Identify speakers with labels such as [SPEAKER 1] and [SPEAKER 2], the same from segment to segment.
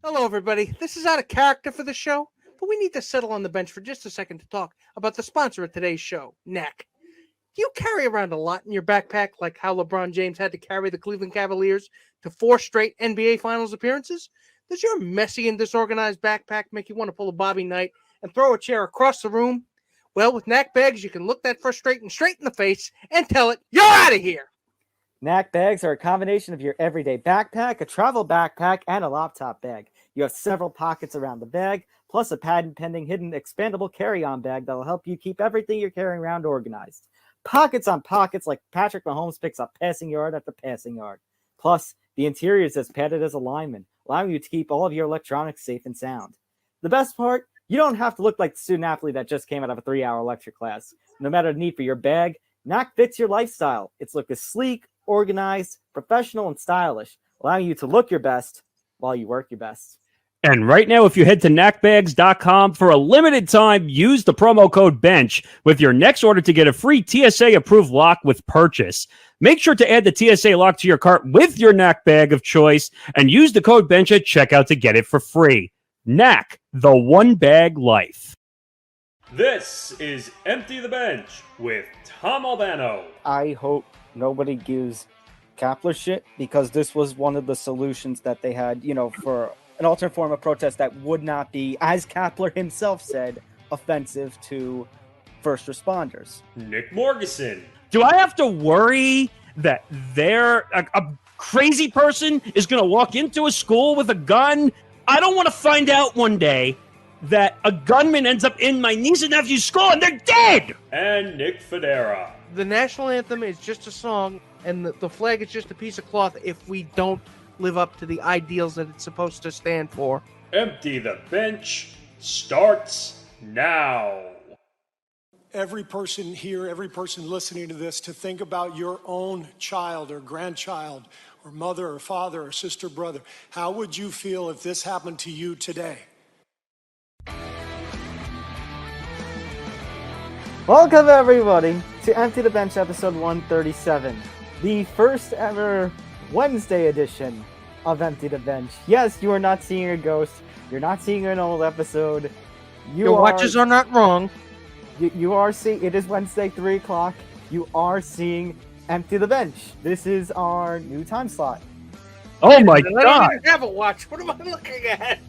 [SPEAKER 1] Hello, everybody. This is out of character for the show, but we need to settle on the bench for just a second to talk about the sponsor of today's show, NAC. Do you carry around a lot in your backpack, like how LeBron James had to carry the Cleveland Cavaliers to 4 straight NBA Finals appearances? Does your messy and disorganized backpack make you want to pull a Bobby Knight and throw a chair across the room? Well, with NAC bags, you can look that frustration straight in the face and tell it, you're out of here!
[SPEAKER 2] NAC bags are a combination of your everyday backpack, a travel backpack, and a laptop bag. You have several pockets around the bag, plus a patent-pending hidden expandable carry-on bag that will help you keep everything you're carrying around organized. Pockets on pockets like Patrick Mahomes picks up passing yard after passing yard. Plus, the interior is as padded as a lineman, allowing you to keep all of your electronics safe and sound. The best part? You don't have to look like the student-athlete that just came out of a 3-hour lecture class. No matter the need for your bag, NAC fits your lifestyle. Its look is sleek, organized, professional, and stylish, allowing you to look your best while you work your best.
[SPEAKER 3] And right now, if you head to knackbags.com for a limited time, use the promo code BENCH with your next order to get a free TSA-approved lock with purchase. Make sure to add the TSA lock to your cart with your Knack bag of choice and use the code BENCH at checkout to get it for free. Knack, the one-bag life.
[SPEAKER 4] This is Empty the Bench with Tom Albano.
[SPEAKER 2] I hope nobody gives Kapler shit, because this was one of the solutions that they had, for an alternate form of protest that would not be, as Kapler himself said, offensive to first responders.
[SPEAKER 4] Nick Morgeson.
[SPEAKER 3] Do I have to worry that a crazy person is going to walk into a school with a gun? I don't want to find out one day that a gunman ends up in my niece and nephew's school and they're dead!
[SPEAKER 4] And Nick Federa.
[SPEAKER 1] The national anthem is just a song, and the flag is just a piece of cloth if we don't live up to the ideals that it's supposed to stand for.
[SPEAKER 4] Empty the Bench starts now.
[SPEAKER 5] Every person here, every person listening to this, to think about your own child or grandchild or mother or father or sister, brother. How would you feel if this happened to you today?
[SPEAKER 2] Welcome, everybody, to Empty the Bench episode 137, the first ever Wednesday edition of Empty the Bench. Yes, you are not seeing a ghost. You're not seeing an old episode.
[SPEAKER 1] Your watches are not wrong.
[SPEAKER 2] You are seeing, it is Wednesday, 3 o'clock. You are seeing Empty the Bench. This is our new time slot.
[SPEAKER 3] Oh my
[SPEAKER 1] I
[SPEAKER 3] God!
[SPEAKER 1] don't even have a watch. What am I looking at?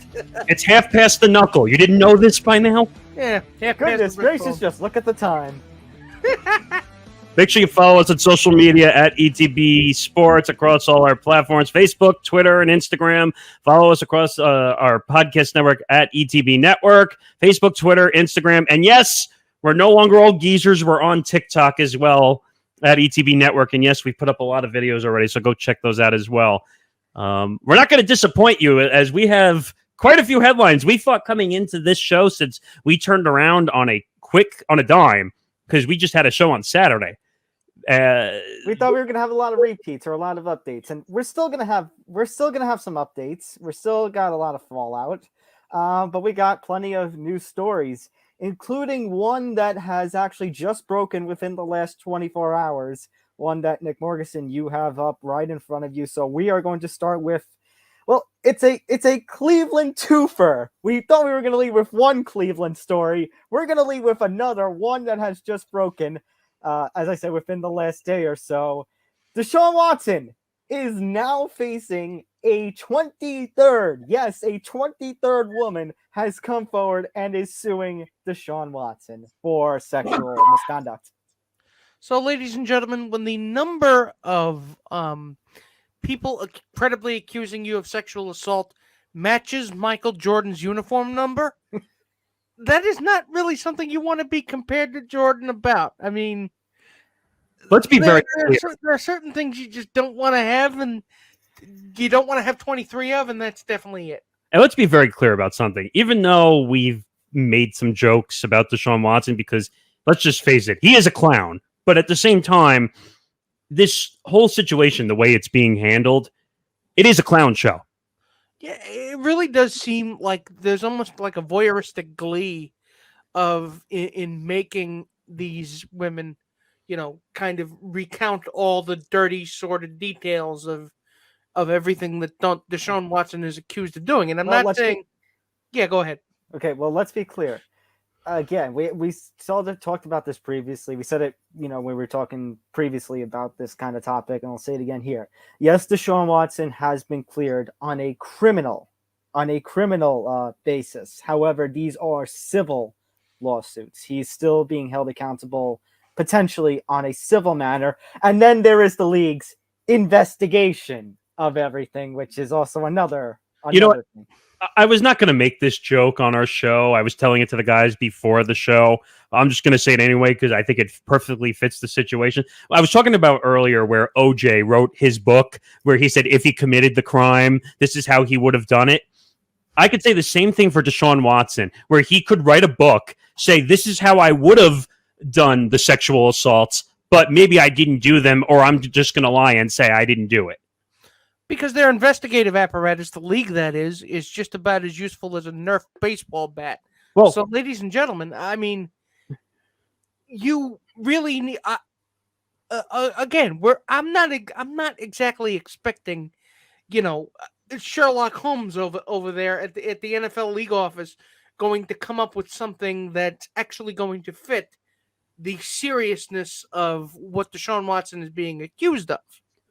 [SPEAKER 3] It's half past the knuckle. You didn't know this by now?
[SPEAKER 1] Yeah,
[SPEAKER 2] Goodness gracious, just look at the time.
[SPEAKER 3] Make sure you follow us on social media at ETB Sports across all our platforms, Facebook, Twitter, and Instagram. Follow us across our podcast network at ETB Network, Facebook, Twitter, Instagram. And yes, we're no longer old geezers. We're on TikTok as well at ETB Network. And yes, we've put up a lot of videos already, so go check those out as well. We're not going to disappoint you, as we have quite a few headlines. We thought coming into this show, since we turned around on a dime, because we just had a show on Saturday.
[SPEAKER 2] We thought we were gonna have a lot of repeats or a lot of updates, and we're still gonna have some updates. We're still got a lot of fallout, but we got plenty of news stories, including one that has actually just broken within the last 24 hours. One that, Nick Morgeson, you have up right in front of you. So we are going to start with, well, it's a Cleveland twofer. We thought we were going to lead with one Cleveland story. We're going to lead with another one that has just broken, as I said, within the last day or so. Deshaun Watson is now facing a 23rd. Yes, a 23rd woman has come forward and is suing Deshaun Watson for sexual misconduct.
[SPEAKER 1] So, ladies and gentlemen, when the number of people credibly accusing you of sexual assault matches Michael Jordan's uniform number, that is not really something you want to be compared to Jordan about. I mean,
[SPEAKER 3] let's be very clear.
[SPEAKER 1] There are certain things you just don't want to have, and you don't want to have 23 of, and that's definitely it.
[SPEAKER 3] And let's be very clear about something. Even though we've made some jokes about Deshaun Watson, because let's just face it, he is a clown. But at the same time, this whole situation, the way it's being handled, it is a clown show.
[SPEAKER 1] Yeah, it really does seem like there's almost like a voyeuristic glee in making these women, kind of recount all the dirty, sordid details of of everything that Deshaun Watson is accused of doing. And I'm
[SPEAKER 2] Well,
[SPEAKER 1] not saying, yeah, go ahead.
[SPEAKER 2] Okay, well, let's be clear. Again, we talked about this previously. We said it, when we were talking previously about this kind of topic, and I'll say it again here. Yes, Deshaun Watson has been cleared on a criminal basis. However, these are civil lawsuits. He's still being held accountable potentially on a civil matter. And then there is the league's investigation of everything, which is also another thing.
[SPEAKER 3] I was not going to make this joke on our show. I was telling it to the guys before the show. I'm just going to say it anyway because I think it perfectly fits the situation. I was talking about earlier where OJ wrote his book where he said if he committed the crime, this is how he would have done it. I could say the same thing for Deshaun Watson, where he could write a book, say this is how I would have done the sexual assaults, but maybe I didn't do them, or I'm just going to lie and say I didn't do it.
[SPEAKER 1] Because their investigative apparatus, the league that is just about as useful as a Nerf baseball bat.
[SPEAKER 3] Well,
[SPEAKER 1] so, ladies and gentlemen, I mean, you really need. Again, I'm not exactly expecting, Sherlock Holmes over there at the NFL league office going to come up with something that's actually going to fit the seriousness of what Deshaun Watson is being accused of.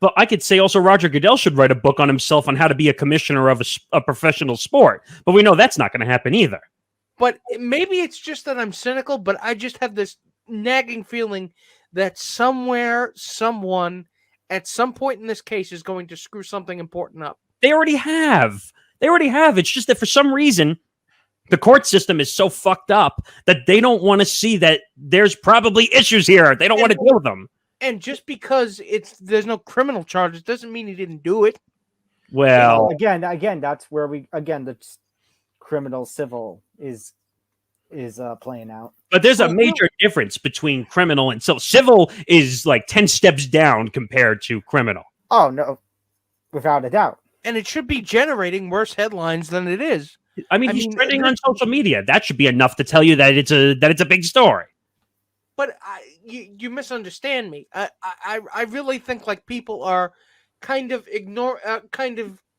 [SPEAKER 3] But I could say also Roger Goodell should write a book on himself on how to be a commissioner of a professional sport. But we know that's not going to happen either.
[SPEAKER 1] But maybe it's just that I'm cynical, but I just have this nagging feeling that somewhere, someone, at some point in this case is going to screw something important up.
[SPEAKER 3] They already have. It's just that for some reason, the court system is so fucked up that they don't want to see that there's probably issues here. They don't want to deal with them.
[SPEAKER 1] And just because there's no criminal charges doesn't mean he didn't do it.
[SPEAKER 3] Well,
[SPEAKER 2] again, that's where the criminal civil is playing out.
[SPEAKER 3] But there's a major difference between criminal and civil. Civil is like 10 steps down compared to criminal.
[SPEAKER 2] Oh no, without a doubt.
[SPEAKER 1] And it should be generating worse headlines than it is.
[SPEAKER 3] I mean, he's trending on social media. That should be enough to tell you that it's a big story.
[SPEAKER 1] But you misunderstand me. I really think like people are kind of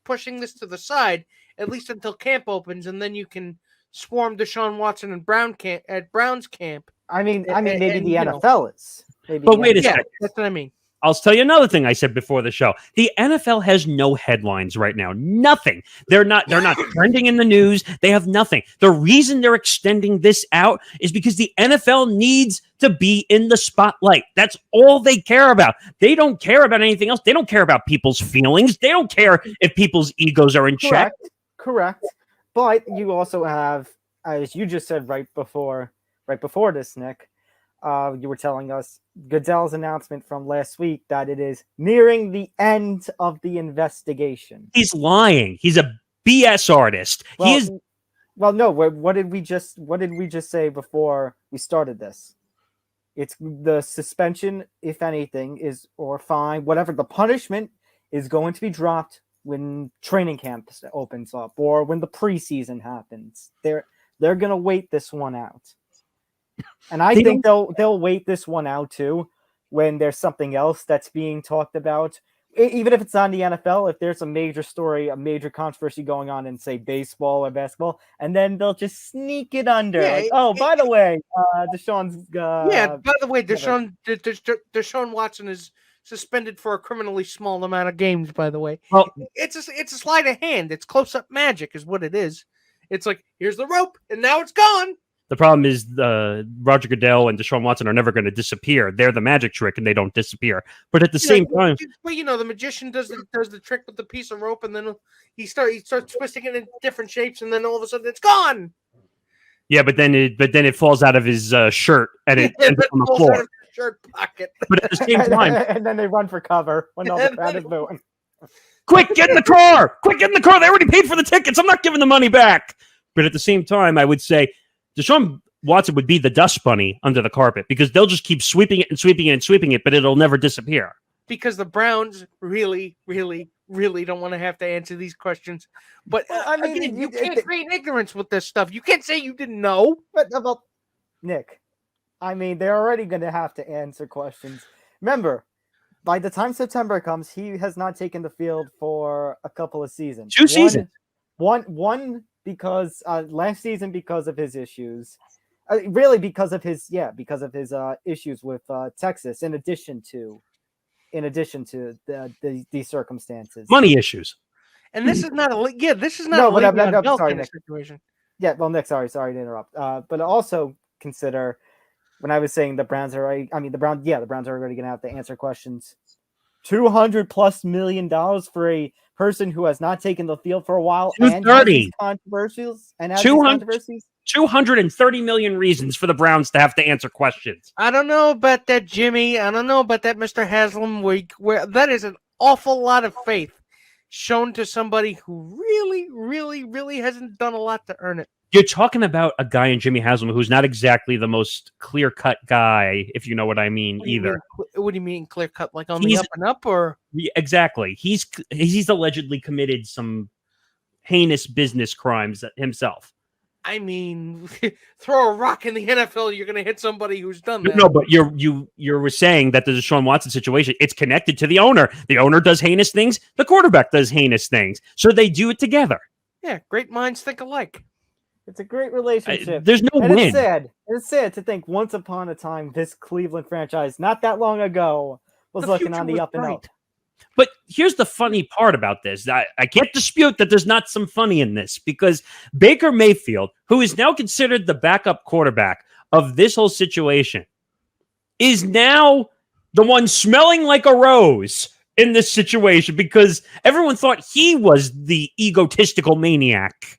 [SPEAKER 1] pushing this to the side at least until camp opens, and then you can swarm Deshaun Watson and Brown's camp.
[SPEAKER 2] I mean, maybe the NFL is.
[SPEAKER 3] But wait a second.
[SPEAKER 1] That's what I mean.
[SPEAKER 3] I'll tell you another thing I said before the show. The NFL has no headlines right now. Nothing. They're not trending in the news. They have nothing. The reason they're extending this out is because the NFL needs to be in the spotlight. That's all they care about. They don't care about anything else. They don't care about people's feelings. They don't care if people's egos are in check.
[SPEAKER 2] Correct. But you also have, as you just said right before this, Nick, you were telling us Goodell's announcement from last week that it is nearing the end of the investigation.
[SPEAKER 3] He's lying. He's a BS artist.
[SPEAKER 2] Well,
[SPEAKER 3] he is.
[SPEAKER 2] Well, no. What did we just say before we started this? It's the suspension, if anything, or fine, whatever. The punishment is going to be dropped when training camp opens up or when the preseason happens. They're going to wait this one out. And I think they'll wait this one out too when there's something else that's being talked about. Even if it's on the NFL, if there's a major story, a major controversy going on in, say, baseball or basketball, and then they'll just sneak it under.
[SPEAKER 1] Yeah,
[SPEAKER 2] by the way, Deshaun's...
[SPEAKER 1] by the way, Deshaun Watson is suspended for a criminally small amount of games, by the way.
[SPEAKER 3] Well,
[SPEAKER 1] it's a sleight of hand. It's close-up magic is what it is. It's like, here's the rope, and now it's gone.
[SPEAKER 3] The problem is Roger Goodell and Deshaun Watson are never going to disappear. They're the magic trick, and they don't disappear. But at the same time,
[SPEAKER 1] well, the magician does the trick with the piece of rope, and then he starts twisting it in different shapes, and then all of a sudden it's gone.
[SPEAKER 3] Yeah, but then it falls out of his shirt and it ends up on the floor.
[SPEAKER 1] Shirt pocket.
[SPEAKER 3] But at the same time,
[SPEAKER 2] and then they run for cover when all the crowd is booing.
[SPEAKER 3] Quick, get in the car! Quick, get in the car! They already paid for the tickets. I'm not giving the money back. But at the same time, I would say Deshaun Watson would be the dust bunny under the carpet because they'll just keep sweeping it and sweeping it and sweeping it, but it'll never disappear.
[SPEAKER 1] Because the Browns really, really, really don't want to have to answer these questions. But again, you can't create ignorance with this stuff. You can't say you didn't know.
[SPEAKER 2] But about Nick, they're already going to have to answer questions. Remember, by the time September comes, he has not taken the field for a couple of seasons.
[SPEAKER 3] 2 seasons.
[SPEAKER 2] One because last season because of his issues, really because of his issues with Texas. In addition to the circumstances,
[SPEAKER 3] Money issues.
[SPEAKER 1] And this is not this is not
[SPEAKER 2] No,
[SPEAKER 1] a
[SPEAKER 2] but I'm
[SPEAKER 1] Le'Veon Bell
[SPEAKER 2] sorry,
[SPEAKER 1] kind of
[SPEAKER 2] Nick.
[SPEAKER 1] situation.
[SPEAKER 2] Yeah, well, Nick, sorry to interrupt. But also consider when I was saying the Browns are already, the Browns are already going to have to answer questions. $200+ million for a person who has not taken the field for a while and has these controversies and has these controversies.
[SPEAKER 3] 230 million reasons for the Browns to have to answer questions.
[SPEAKER 1] I don't know about that, Jimmy. I don't know about that, Mr. Haslam. Where that is an awful lot of faith shown to somebody who really, really, really hasn't done a lot to earn it.
[SPEAKER 3] You're talking about a guy in Jimmy Haslam who's not exactly the most clear-cut guy, if you know what I mean, either.
[SPEAKER 1] What do you mean clear-cut? Like on the up and up, or
[SPEAKER 3] exactly? He's allegedly committed some heinous business crimes himself.
[SPEAKER 1] I mean, throw a rock in the NFL, you're going to hit somebody who's done that.
[SPEAKER 3] No, but you were saying that the Deshaun Watson situation, it's connected to the owner. The owner does heinous things. The quarterback does heinous things. So they do it together.
[SPEAKER 1] Yeah, great minds think alike.
[SPEAKER 2] It's a great relationship.
[SPEAKER 3] There's no
[SPEAKER 2] and
[SPEAKER 3] win.
[SPEAKER 2] It's sad to think once upon a time this Cleveland franchise, not that long ago, was looking on the up and up.
[SPEAKER 3] But here's the funny part about this. I can't dispute that there's not some funny in this, because Baker Mayfield, who is now considered the backup quarterback of this whole situation, is now the one smelling like a rose in this situation because everyone thought he was the egotistical maniac.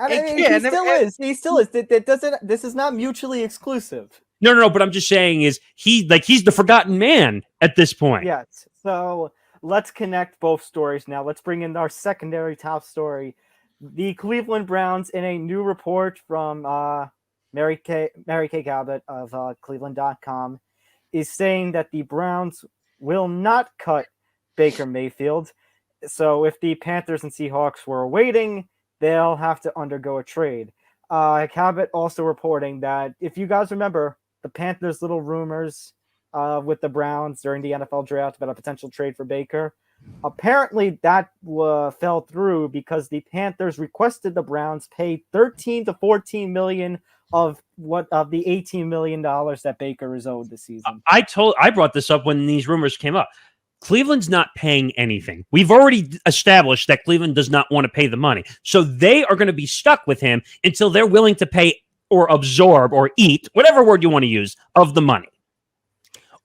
[SPEAKER 2] He still is. This is not mutually exclusive.
[SPEAKER 3] No, but I'm just saying he's the forgotten man at this point.
[SPEAKER 2] Yes. So let's connect both stories now. Let's bring in our secondary top story. The Cleveland Browns, in a new report from Mary Kay Cabot of Cleveland.com, is saying that the Browns will not cut Baker Mayfield. So if the Panthers and Seahawks were waiting, they'll have to undergo a trade. Cabot also reporting that, if you guys remember, the Panthers' little rumors with the Browns during the NFL draft about a potential trade for Baker, apparently that fell through because the Panthers requested the Browns pay $13 to $14 million of the $18 million that Baker is owed this season.
[SPEAKER 3] I brought this up when these rumors came up. Cleveland's not paying anything. We've already established that Cleveland does not want to pay the money. So they are going to be stuck with him until they're willing to pay or absorb or eat, whatever word you want to use, of the money.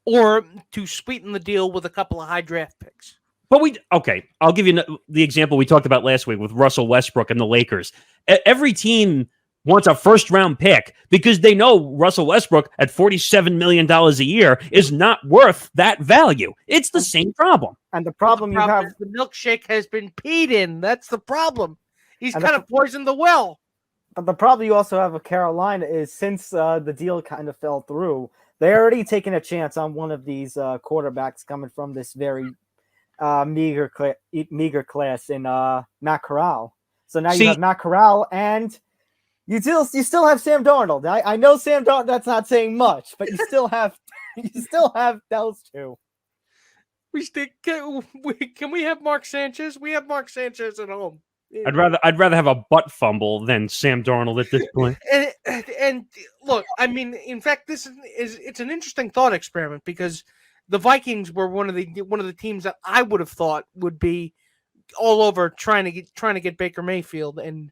[SPEAKER 1] Or to sweeten the deal with a couple of high draft picks.
[SPEAKER 3] But I'll give you the example we talked about last week with Russell Westbrook and the Lakers. Every team wants a first-round pick because they know Russell Westbrook at $47 million a year is not worth that value. It's the same problem.
[SPEAKER 2] And the problem you have...
[SPEAKER 1] The milkshake has been peed in. That's the problem. He's kind of poisoned the well.
[SPEAKER 2] But the problem you also have with Carolina is, since the deal kind of fell through, they're already taking a chance on one of these quarterbacks coming from this very meager class in Matt Corral. So now you have Matt Corral and... You still have Sam Darnold. I know Sam Darnold. That's not saying much, but you still have those two.
[SPEAKER 1] Can we have Mark Sanchez? We have Mark Sanchez at home.
[SPEAKER 3] I'd rather have a butt fumble than Sam Darnold at this point.
[SPEAKER 1] And look, I mean, in fact, it's an interesting thought experiment because the Vikings were one of the teams that I would have thought would be all over trying to get Baker Mayfield, and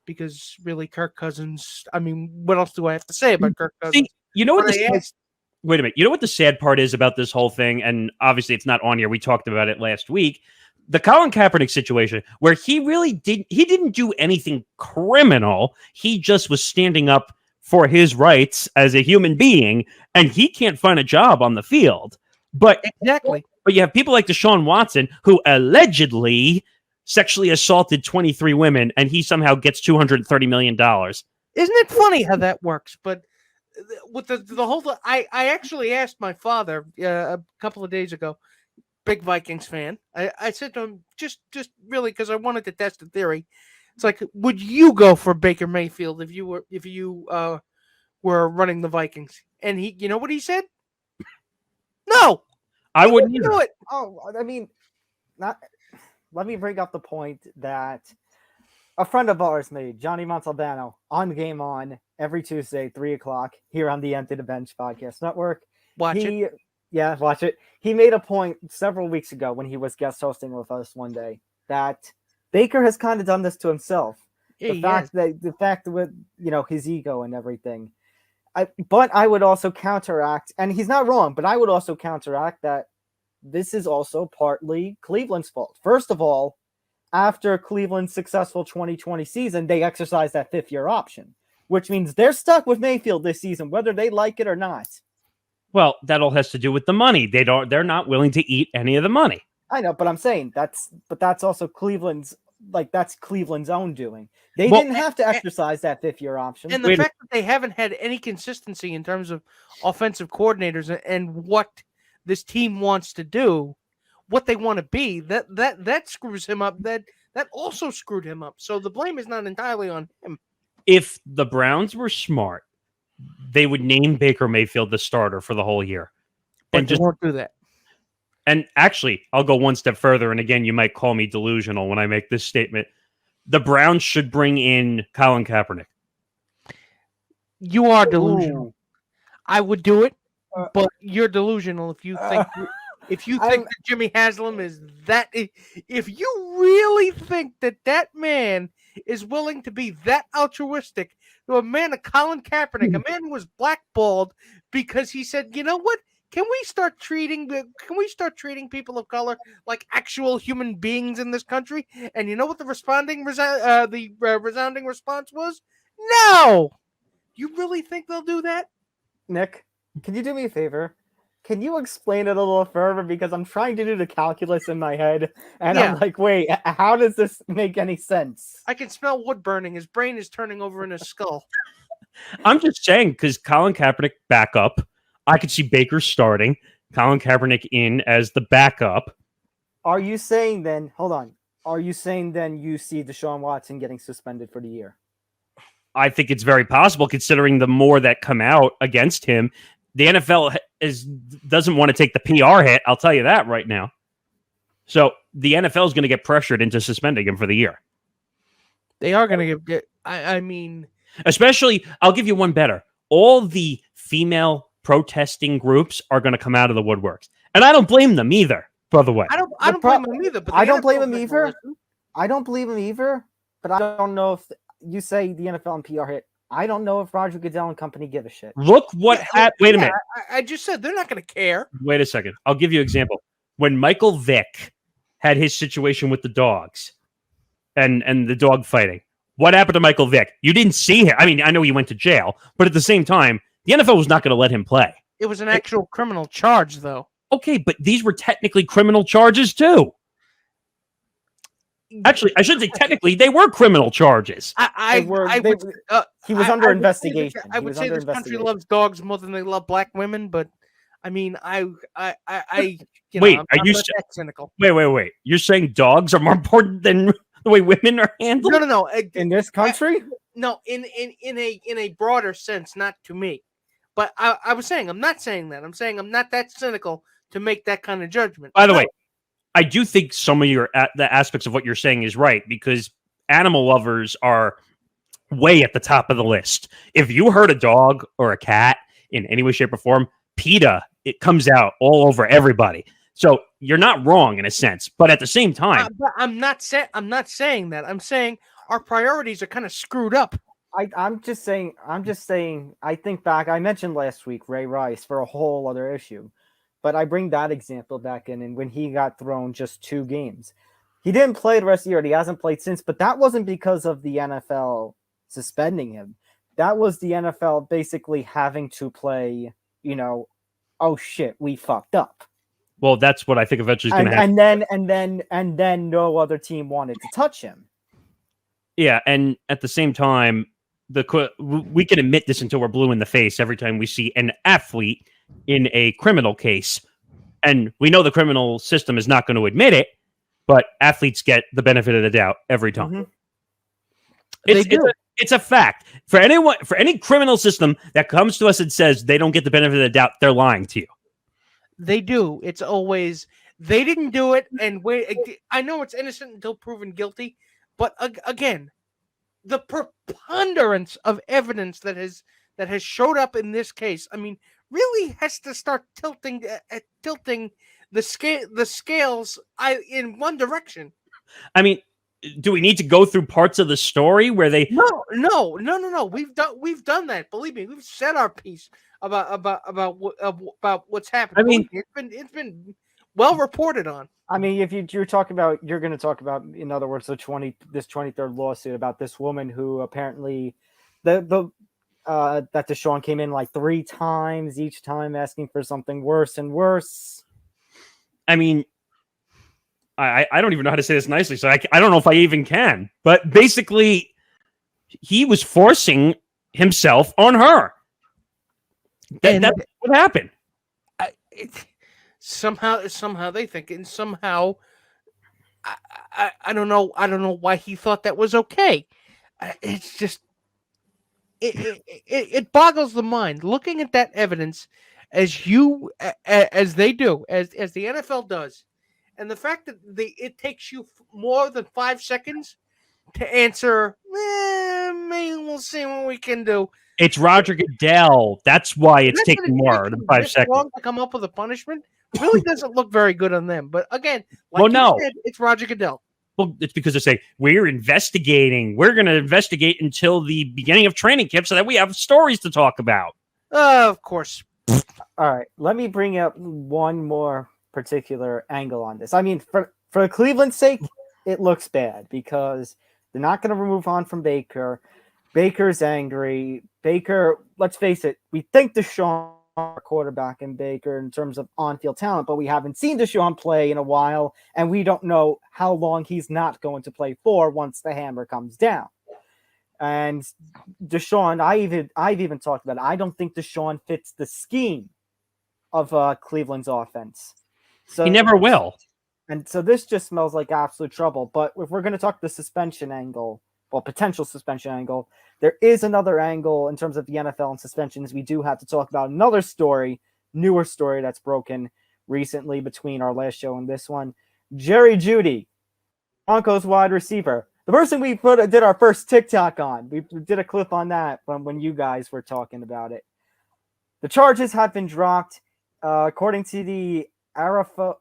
[SPEAKER 1] because really Kirk Cousins, I mean, what else do I have to say about Kirk Cousins?
[SPEAKER 3] See, you know what wait a minute. You know what the sad part is about this whole thing? And obviously it's not on here. We talked about it last week. The Colin Kaepernick situation, where he didn't do anything criminal. He just was standing up for his rights as a human being, and he can't find a job on the field. But
[SPEAKER 1] exactly.
[SPEAKER 3] But you have people like Deshaun Watson, who allegedly sexually assaulted 23 women, and he somehow gets $230 million.
[SPEAKER 1] Isn't it funny how that works? But with the whole, I actually asked my father a couple of days ago, big Vikings fan. I said to him, just really, because I wanted to test the theory. It's like, would you go for Baker Mayfield if you were running the Vikings? And you know what he said? No.
[SPEAKER 3] I wouldn't
[SPEAKER 1] do it.
[SPEAKER 2] Oh, I mean, not. Let me bring up the point that a friend of ours made, Johnny Montalbano, on Game On every Tuesday, 3:00 here on the Empty the Bench Podcast Network.
[SPEAKER 1] Watch it.
[SPEAKER 2] Yeah, watch it. He made a point several weeks ago when he was guest hosting with us one day that Baker has kind of done this to himself.
[SPEAKER 1] Yeah,
[SPEAKER 2] The fact with his ego and everything. But I would also counteract, and he's not wrong, but I would also counteract that this is also partly Cleveland's fault. First of all, after Cleveland's successful 2020 season, they exercised that fifth-year option, which means they're stuck with Mayfield this season, whether they like it or not.
[SPEAKER 3] Well, that all has to do with the money. They're not willing to eat any of the money.
[SPEAKER 2] I know, but I'm saying that's also Cleveland's own doing. They didn't have to exercise that fifth-year option.
[SPEAKER 1] And the fact that they haven't had any consistency in terms of offensive coordinators and what this team wants to do, what they want to be, that screws him up. That also screwed him up. So the blame is not entirely on him.
[SPEAKER 3] If the Browns were smart, they would name Baker Mayfield the starter for the whole year.
[SPEAKER 1] But they won't do that.
[SPEAKER 3] And actually, I'll go one step further. And again, you might call me delusional when I make this statement. The Browns should bring in Colin Kaepernick.
[SPEAKER 1] You are delusional. Ooh. I would do it, but you're delusional if you think that Jimmy Haslam is that. If you really think that man is willing to be that altruistic to a man of Colin Kaepernick, a man who was blackballed because he said, you know what? Can we start treating people of color like actual human beings in this country? And you know what the resounding response was? No. You really think they'll do that?
[SPEAKER 2] Nick, can you do me a favor? Can you explain it a little further? Because I'm trying to do the calculus in my head, and I'm like, wait, how does this make any sense?
[SPEAKER 1] I can smell wood burning. His brain is turning over in his skull.
[SPEAKER 3] I'm just saying, because Colin Kaepernick backup, I could see Baker starting, Colin Kaepernick in as the backup.
[SPEAKER 2] Are you saying then, hold on, you see Deshaun Watson getting suspended for the year?
[SPEAKER 3] I think it's very possible, considering the more that come out against him. The NFL doesn't want to take the PR hit, I'll tell you that right now. So the NFL is going to get pressured into suspending him for the year.
[SPEAKER 1] They are going to get, I mean...
[SPEAKER 3] Especially, I'll give you one better. All the female protesting groups are going to come out of the woodworks. And I don't blame them either, by the way.
[SPEAKER 1] I don't blame them either. But
[SPEAKER 2] I don't blame them either. I don't believe him either. But I don't know if you say the NFL and PR hit. I don't know if Roger Goodell and company give a shit.
[SPEAKER 3] Look what happened. Wait a minute.
[SPEAKER 1] I just said they're not going to care.
[SPEAKER 3] Wait a second. I'll give you an example. When Michael Vick had his situation with the dogs and the dog fighting, what happened to Michael Vick? You didn't see him. I mean, I know he went to jail, but at the same time, the NFL was not going to let him play.
[SPEAKER 1] It was an actual criminal charge, though.
[SPEAKER 3] Okay, but these were technically criminal charges, too. Actually, I shouldn't say technically. They were criminal charges.
[SPEAKER 2] He was under investigation.
[SPEAKER 1] I would say this country loves dogs more than they love black women, but I mean,
[SPEAKER 3] wait, are you
[SPEAKER 1] cynical?
[SPEAKER 3] Wait. You're saying dogs are more important than the way women are handled?
[SPEAKER 1] No.
[SPEAKER 2] In this country?
[SPEAKER 1] No, in a broader sense, not to me. But I was saying, I'm not saying that. I'm saying I'm not that cynical to make that kind of judgment.
[SPEAKER 3] By the way, I do think some of the aspects of what you're saying is right, because animal lovers are way at the top of the list. If you hurt a dog or a cat in any way, shape, or form, PETA, it comes out all over everybody. So you're not wrong in a sense, but at the same time,
[SPEAKER 1] I'm not saying that. I'm saying our priorities are kind of screwed up.
[SPEAKER 2] I'm just saying. I think back. I mentioned last week Ray Rice for a whole other issue. But I bring that example back in, and when he got thrown just 2 games. He didn't play the rest of the year, and he hasn't played since, but that wasn't because of the NFL suspending him. That was the NFL basically having to play, oh shit, we fucked up.
[SPEAKER 3] Well, that's what I think eventually is going to happen.
[SPEAKER 2] And then no other team wanted to touch him.
[SPEAKER 3] Yeah, and at the same time, we can admit this until we're blue in the face every time we see an athlete in a criminal case. And we know the criminal system is not going to admit it, but athletes get the benefit of the doubt every time. Mm-hmm. It's a fact. For any criminal system that comes to us and says they don't get the benefit of the doubt, they're lying to you.
[SPEAKER 1] they do. It's always they didn't do it, and I know it's innocent until proven guilty, but again, the preponderance of evidence that has showed up in this case, I mean, really has to start tilting the scales in one direction.
[SPEAKER 3] I mean, do we need to go through parts of the story where they?
[SPEAKER 1] No. We've done that. Believe me, we've said our piece about what's happened.
[SPEAKER 3] I mean,
[SPEAKER 1] it's been well reported on.
[SPEAKER 2] I mean, if you're talking about, you're going to talk about, in other words, this 23rd lawsuit about this woman who apparently that Deshaun came in like 3 times, each time asking for something worse and worse.
[SPEAKER 3] I mean, I don't even know how to say this nicely, so I don't know if I even can. But basically, he was forcing himself on her. That's what happened.
[SPEAKER 1] Somehow they think, and somehow I don't know why he thought that was okay. It's just it boggles the mind looking at that evidence as they do, as the NFL does, and the fact that it takes you more than 5 seconds to answer. Maybe we'll see what we can do.
[SPEAKER 3] It's Roger Goodell. That's why it's taking more than 5 seconds
[SPEAKER 1] long to come up with a punishment. Really doesn't look very good on them. But again, said, it's Roger Goodell.
[SPEAKER 3] Well, it's because they say we're investigating. We're going to investigate until the beginning of training camp so that we have stories to talk about.
[SPEAKER 1] Of course.
[SPEAKER 2] All right, let me bring up one more particular angle on this. I mean, for Cleveland's sake, it looks bad because they're not going to move on from Baker. Baker's angry. Baker, let's face it, we think Deshaun quarterback and Baker in terms of on-field talent, but we haven't seen Deshaun play in a while, and we don't know how long he's not going to play for once the hammer comes down. And Deshaun, I've even talked about it. I don't think Deshaun fits the scheme of Cleveland's offense. So
[SPEAKER 3] he never will.
[SPEAKER 2] And so this just smells like absolute trouble. But if we're going to talk the suspension angle, well, potential suspension angle, there is another angle in terms of the NFL and suspensions. We do have to talk about another story, newer story that's broken recently between our last show and this one. Jerry Jeudy, Broncos wide receiver. The person we did our first TikTok on. We did a clip on that from when you guys were talking about it. The charges have been dropped. According to the Arapahoe,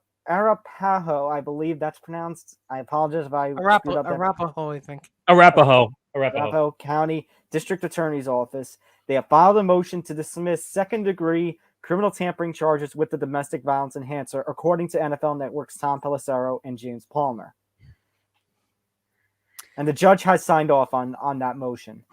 [SPEAKER 2] I believe that's pronounced. I apologize if I screwed up.
[SPEAKER 1] Arapahoe, I think.
[SPEAKER 3] Arapahoe
[SPEAKER 2] County District Attorney's Office. They have filed a motion to dismiss second-degree criminal tampering charges with the domestic violence enhancer, according to NFL Network's Tom Pelissero and James Palmer. And the judge has signed off on that motion.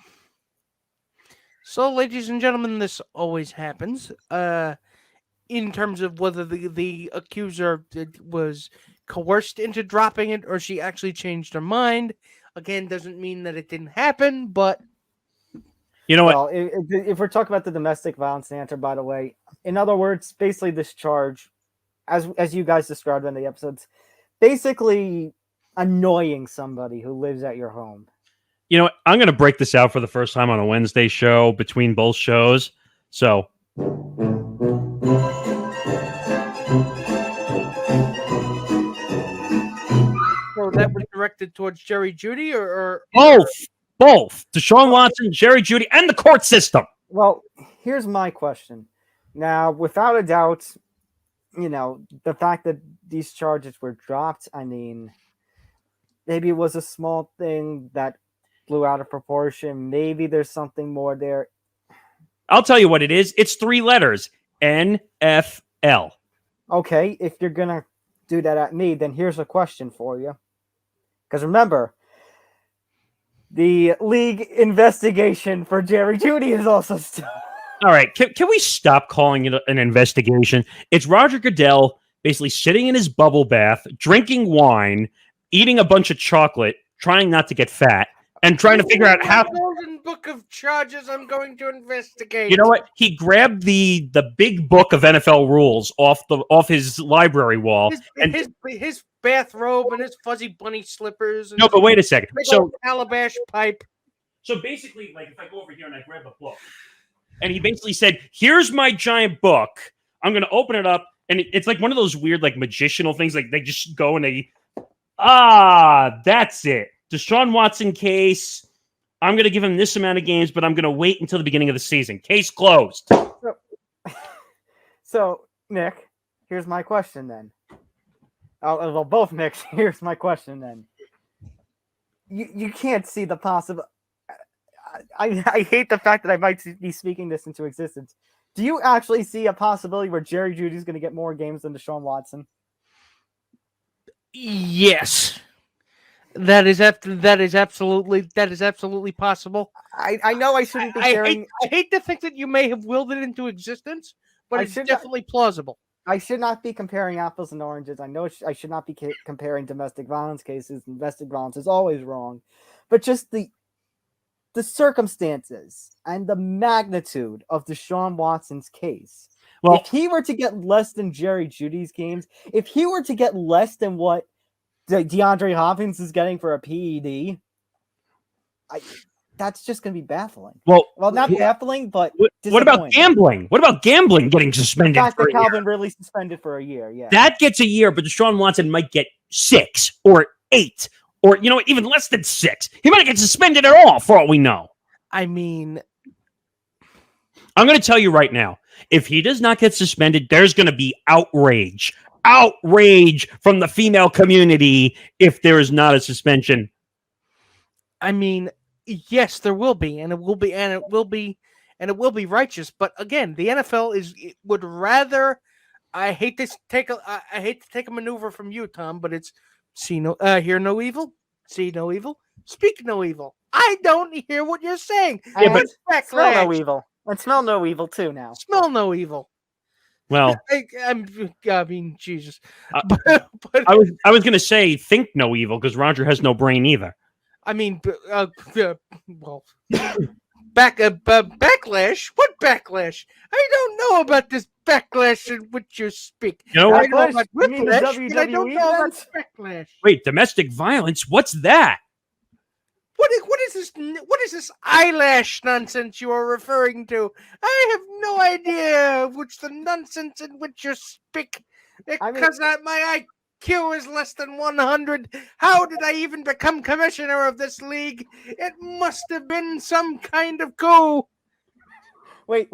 [SPEAKER 1] So, ladies and gentlemen, this always happens. In terms of whether the accuser was coerced into dropping it or she actually changed her mind. Again, doesn't mean that it didn't happen, but...
[SPEAKER 3] You know what?
[SPEAKER 2] Well, if we're talking about the domestic violence answer, by the way, in other words, basically this charge, as you guys described in the episodes, basically annoying somebody who lives at your home.
[SPEAKER 3] You know what? I'm going to break this out for the first time on a Wednesday show between both shows. So...
[SPEAKER 1] So that was directed towards Jerry Jeudy or
[SPEAKER 3] both Deshaun Watson, Jerry Jeudy, and the court system.
[SPEAKER 2] Well, here's my question. Now, without a doubt, the fact that these charges were dropped, I mean, maybe it was a small thing that blew out of proportion. Maybe there's something more there.
[SPEAKER 3] I'll tell you what it is. It's 3 letters. NFL.
[SPEAKER 2] Okay, if you're going to do that at me, then here's a question for you. Because remember, the league investigation for Jerry Jeudy is also still...
[SPEAKER 3] All right, can we stop calling it an investigation? It's Roger Goodell basically sitting in his bubble bath, drinking wine, eating a bunch of chocolate, trying not to get fat, and trying to figure out how...
[SPEAKER 1] Golden book of charges I'm going to investigate.
[SPEAKER 3] You know what? He grabbed the big book of NFL rules off his library wall.
[SPEAKER 1] His bathrobe and his fuzzy bunny slippers. And
[SPEAKER 3] no, but wait a second. So
[SPEAKER 1] calabash pipe.
[SPEAKER 3] So basically, like if I go over here and I grab a book, and he basically said, "Here's my giant book. I'm going to open it up, And it's like one of those weird, like, magicianal things. Like, they just go and that's it. Deshaun Watson case. I'm going to give him this amount of games, but I'm going to wait until the beginning of the season. Case closed.
[SPEAKER 2] So Nick, here's my question then. Well, both Nicks, here's my question then. You can't see the possible. I hate the fact that I might be speaking this into existence. Do you actually see a possibility where Jerry Jeudy is going to get more games than Deshaun Watson?
[SPEAKER 1] Yes. That is absolutely possible.
[SPEAKER 2] I know I shouldn't be comparing.
[SPEAKER 1] I hate to think that you may have willed it into existence, but it's definitely plausible.
[SPEAKER 2] I should not be comparing apples and oranges. I know I should not be comparing domestic violence cases. Domestic violence is always wrong, but just the circumstances and the magnitude of Deshaun Watson's case. Well, if he were to get less than Jerry Jeudy's games, if he were to get less than what DeAndre Hopkins is getting for a PED, that's just going to be baffling. Well, not baffling, but
[SPEAKER 3] what about gambling? What about gambling getting suspended?
[SPEAKER 2] The fact that Calvin really suspended for a year, yeah.
[SPEAKER 3] That gets a year, but Deshaun Watson might get 6 or 8 or, even less than 6. He might get suspended at all, for all we know.
[SPEAKER 1] I mean,
[SPEAKER 3] I'm going to tell you right now, if he does not get suspended, there's going to be outrage from the female community if there is not a suspension.
[SPEAKER 1] I mean, yes, there will be, and it will be righteous. But again, the NFL would rather. I hate to take a maneuver from you, Tom, but it's hear no evil, see no evil, speak no evil. I don't hear what you're saying.
[SPEAKER 2] Yeah, but smell no evil. And smell no evil too now.
[SPEAKER 1] Smell no evil.
[SPEAKER 3] Well,
[SPEAKER 1] I mean, Jesus.
[SPEAKER 3] But I was going to say think no evil because Roger has no brain either.
[SPEAKER 1] I mean, well, backlash. What backlash? I don't know about this backlash in which you speak.
[SPEAKER 3] You know what?
[SPEAKER 1] I know about whiplash, but I don't know about backlash.
[SPEAKER 3] Wait, domestic violence? What's that?
[SPEAKER 1] What is this? What is this eyelash nonsense you are referring to? I have no idea which the nonsense in which you speak. Because my IQ is less than 100. How did I even become commissioner of this league? It must have been some kind of coup.
[SPEAKER 2] Wait.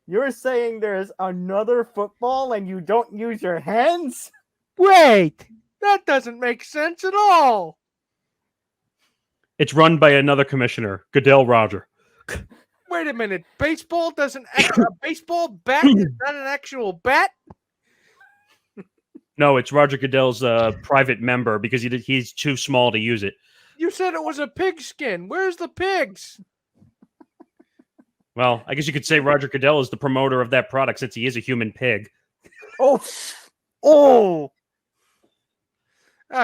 [SPEAKER 2] You're saying there's another football and you don't use your hands?
[SPEAKER 1] Wait, that doesn't make sense at all.
[SPEAKER 3] It's run by another commissioner, Goodell Roger.
[SPEAKER 1] Wait a minute. Baseball doesn't a baseball bat is not an actual bat?
[SPEAKER 3] No, it's Roger Goodell's private member because he's too small to use it.
[SPEAKER 1] You said it was a pigskin. Where's the pigs?
[SPEAKER 3] Well, I guess you could say Roger Goodell is the promoter of that product since he is a human pig.
[SPEAKER 2] Oh,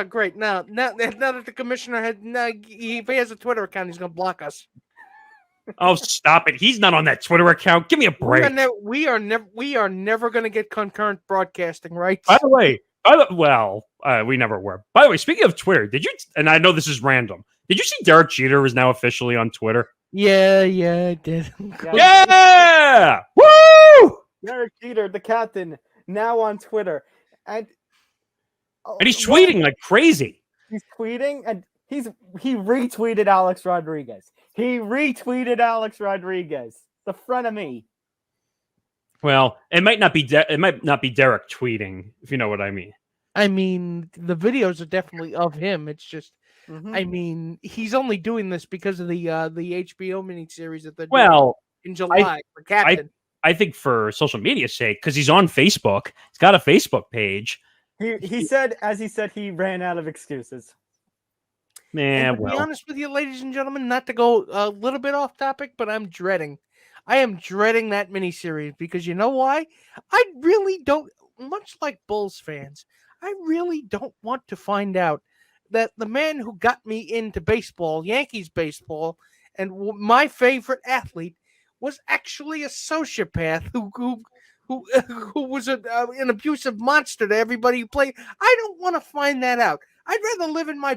[SPEAKER 1] great. Now that the commissioner if he has a Twitter account, he's going to block us.
[SPEAKER 3] Oh, stop it. He's not on that Twitter account. Give me a break.
[SPEAKER 1] We are never going to get concurrent broadcasting rights.
[SPEAKER 3] By the way, we never were. By the way, speaking of Twitter, and I know this is random, did you see Derek Jeter is now officially on Twitter?
[SPEAKER 1] Yeah, I did.
[SPEAKER 3] Yeah! Woo!
[SPEAKER 2] Derek Jeter, the captain, now on Twitter. And
[SPEAKER 3] he's tweeting like crazy.
[SPEAKER 2] He's tweeting, and he retweeted Alex Rodriguez. The frenemy.
[SPEAKER 3] Well, it might not be Derek tweeting, if you know what I mean.
[SPEAKER 1] I mean, the videos are definitely of him. It's just, I mean, he's only doing this because of the HBO miniseries that they're doing in July for Captain.
[SPEAKER 3] I think for social media's sake, because he's on Facebook. He's got a Facebook page.
[SPEAKER 2] He said he ran out of excuses.
[SPEAKER 1] Man, to be honest with you, ladies and gentlemen, not to go a little bit off topic, but I am dreading that miniseries because you know why? I really don't, much like Bulls fans, I really don't want to find out that the man who got me into baseball, Yankees baseball, and my favorite athlete was actually a sociopath who was an abusive monster to everybody who played. I don't want to find that out. I'd rather live in my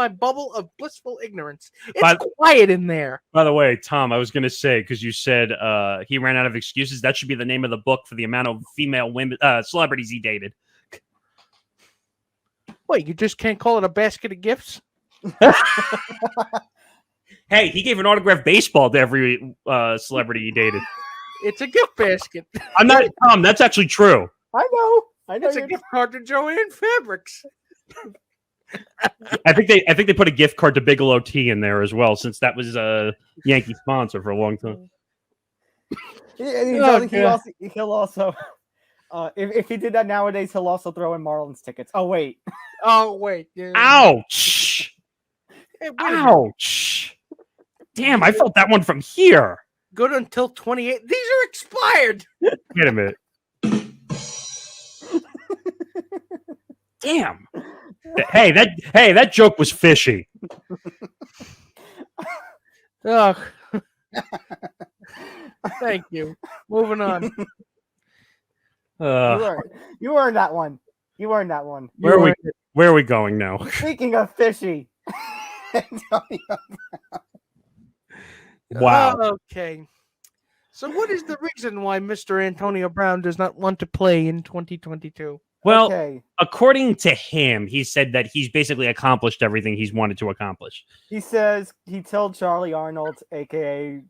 [SPEAKER 1] bubble of blissful ignorance. It's quiet in there.
[SPEAKER 3] By the way, Tom, I was going to say, because you said he ran out of excuses, that should be the name of the book for the amount of female women celebrities he dated.
[SPEAKER 1] Wait, you just can't call it a basket of gifts?
[SPEAKER 3] Hey, he gave an autographed baseball to every celebrity he dated.
[SPEAKER 1] It's a gift basket.
[SPEAKER 3] I'm not Tom. That's actually true.
[SPEAKER 2] I know.
[SPEAKER 1] It's a gift card to Joanne Fabrics.
[SPEAKER 3] I think they put a gift card to Bigelow Tea in there as well, since that was a Yankee sponsor for a long time.
[SPEAKER 2] He'll also if he did that nowadays, he'll also throw in Marlins tickets. Oh wait.
[SPEAKER 1] Yeah.
[SPEAKER 3] Ouch!
[SPEAKER 1] Hey,
[SPEAKER 3] Ouch! Damn, I felt that one from here.
[SPEAKER 1] Good until 28. These are expired.
[SPEAKER 3] Wait a minute. Damn. Hey, that joke was fishy.
[SPEAKER 1] Ugh. Thank you. Moving on.
[SPEAKER 2] You earned that one. You earned that one.
[SPEAKER 3] Where are we going now?
[SPEAKER 2] Speaking of fishy.
[SPEAKER 3] Wow.
[SPEAKER 1] Okay. So what is the reason why Mr. Antonio Brown does not want to play in 2022?
[SPEAKER 3] Well, according to him, he said that he's basically accomplished everything he's wanted to accomplish.
[SPEAKER 2] He says he told Charlie Arnold, a.k.a.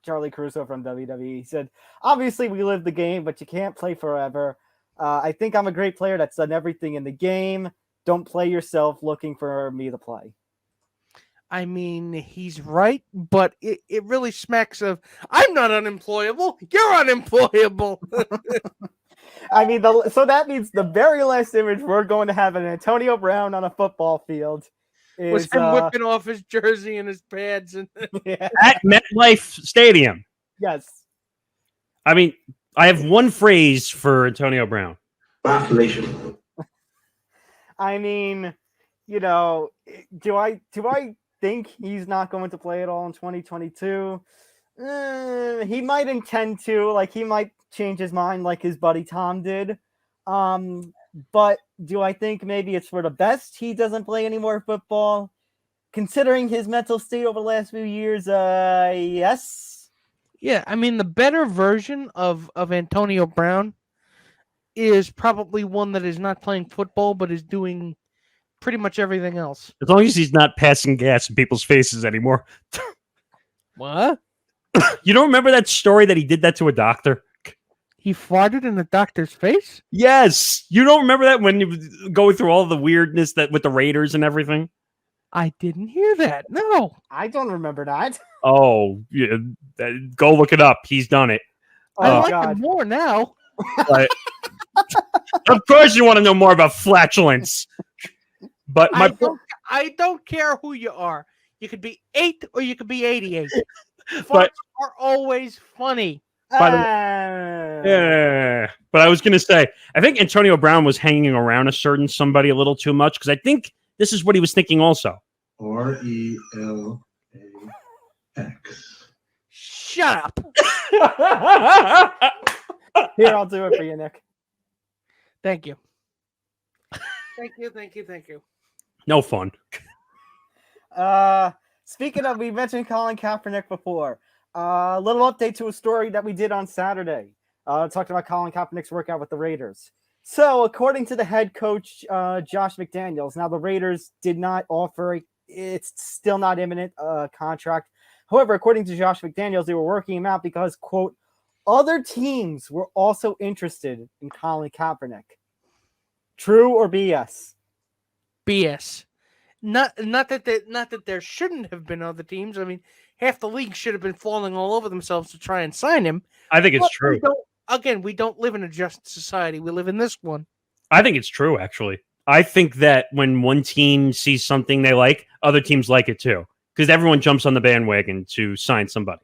[SPEAKER 2] Charlie Caruso from WWE, he said, obviously we live the game, but you can't play forever. I think I'm a great player that's done everything in the game. Don't play yourself looking for me to play.
[SPEAKER 1] I mean, he's right, but it really smacks of, I'm not unemployable. You're unemployable.
[SPEAKER 2] I mean, so that means the very last image we're going to have an Antonio Brown on a football field
[SPEAKER 1] was him whipping off his jersey and his pads and
[SPEAKER 3] at MetLife Stadium.
[SPEAKER 2] Yes.
[SPEAKER 3] I mean, I have one phrase for Antonio Brown.
[SPEAKER 6] Vacillation.
[SPEAKER 2] I mean, do I think he's not going to play at all in 2022? He might intend to, like he might change his mind like his buddy Tom did. But do I think maybe it's for the best he doesn't play any more football? Considering his mental state over the last few years, yes.
[SPEAKER 1] Yeah, I mean, the better version of Antonio Brown is probably one that is not playing football, but is doing pretty much everything else.
[SPEAKER 3] As long as he's not passing gas in people's faces anymore.
[SPEAKER 1] What?
[SPEAKER 3] You don't remember that story that he did that to a doctor?
[SPEAKER 1] He farted in the doctor's face?
[SPEAKER 3] Yes. You don't remember that when you were going through all the weirdness that with the Raiders and everything?
[SPEAKER 1] I didn't hear that. No.
[SPEAKER 2] I don't remember that.
[SPEAKER 3] Oh, yeah, go look it up. He's done it.
[SPEAKER 1] I like it more now.
[SPEAKER 3] But, of course you want to know more about flatulence. But
[SPEAKER 1] I don't care who you are. You could be 8 or you could be 88.
[SPEAKER 3] But
[SPEAKER 1] are always funny.
[SPEAKER 3] Yeah, but I was going to say, I think Antonio Brown was hanging around somebody a little too much because I think this is what he was thinking also.
[SPEAKER 6] RELAX.
[SPEAKER 1] Shut up.
[SPEAKER 2] Here, I'll do it for you, Nick.
[SPEAKER 1] Thank you. Thank you.
[SPEAKER 3] No fun.
[SPEAKER 2] Speaking of, we mentioned Colin Kaepernick before. A little update to a story that we did on Saturday. Talking about Colin Kaepernick's workout with the Raiders. So, according to the head coach, Josh McDaniels, now the Raiders did not offer, it's still not imminent, contract. However, according to Josh McDaniels, they were working him out because, quote, other teams were also interested in Colin Kaepernick. True or BS?
[SPEAKER 1] BS. Not that there shouldn't have been other teams. I mean, half the league should have been falling all over themselves to try and sign him.
[SPEAKER 3] I think it's true.
[SPEAKER 1] We don't live in a just society. We live in this one.
[SPEAKER 3] I think it's true, actually. I think that when one team sees something they like, other teams like it too. Because everyone jumps on the bandwagon to sign somebody.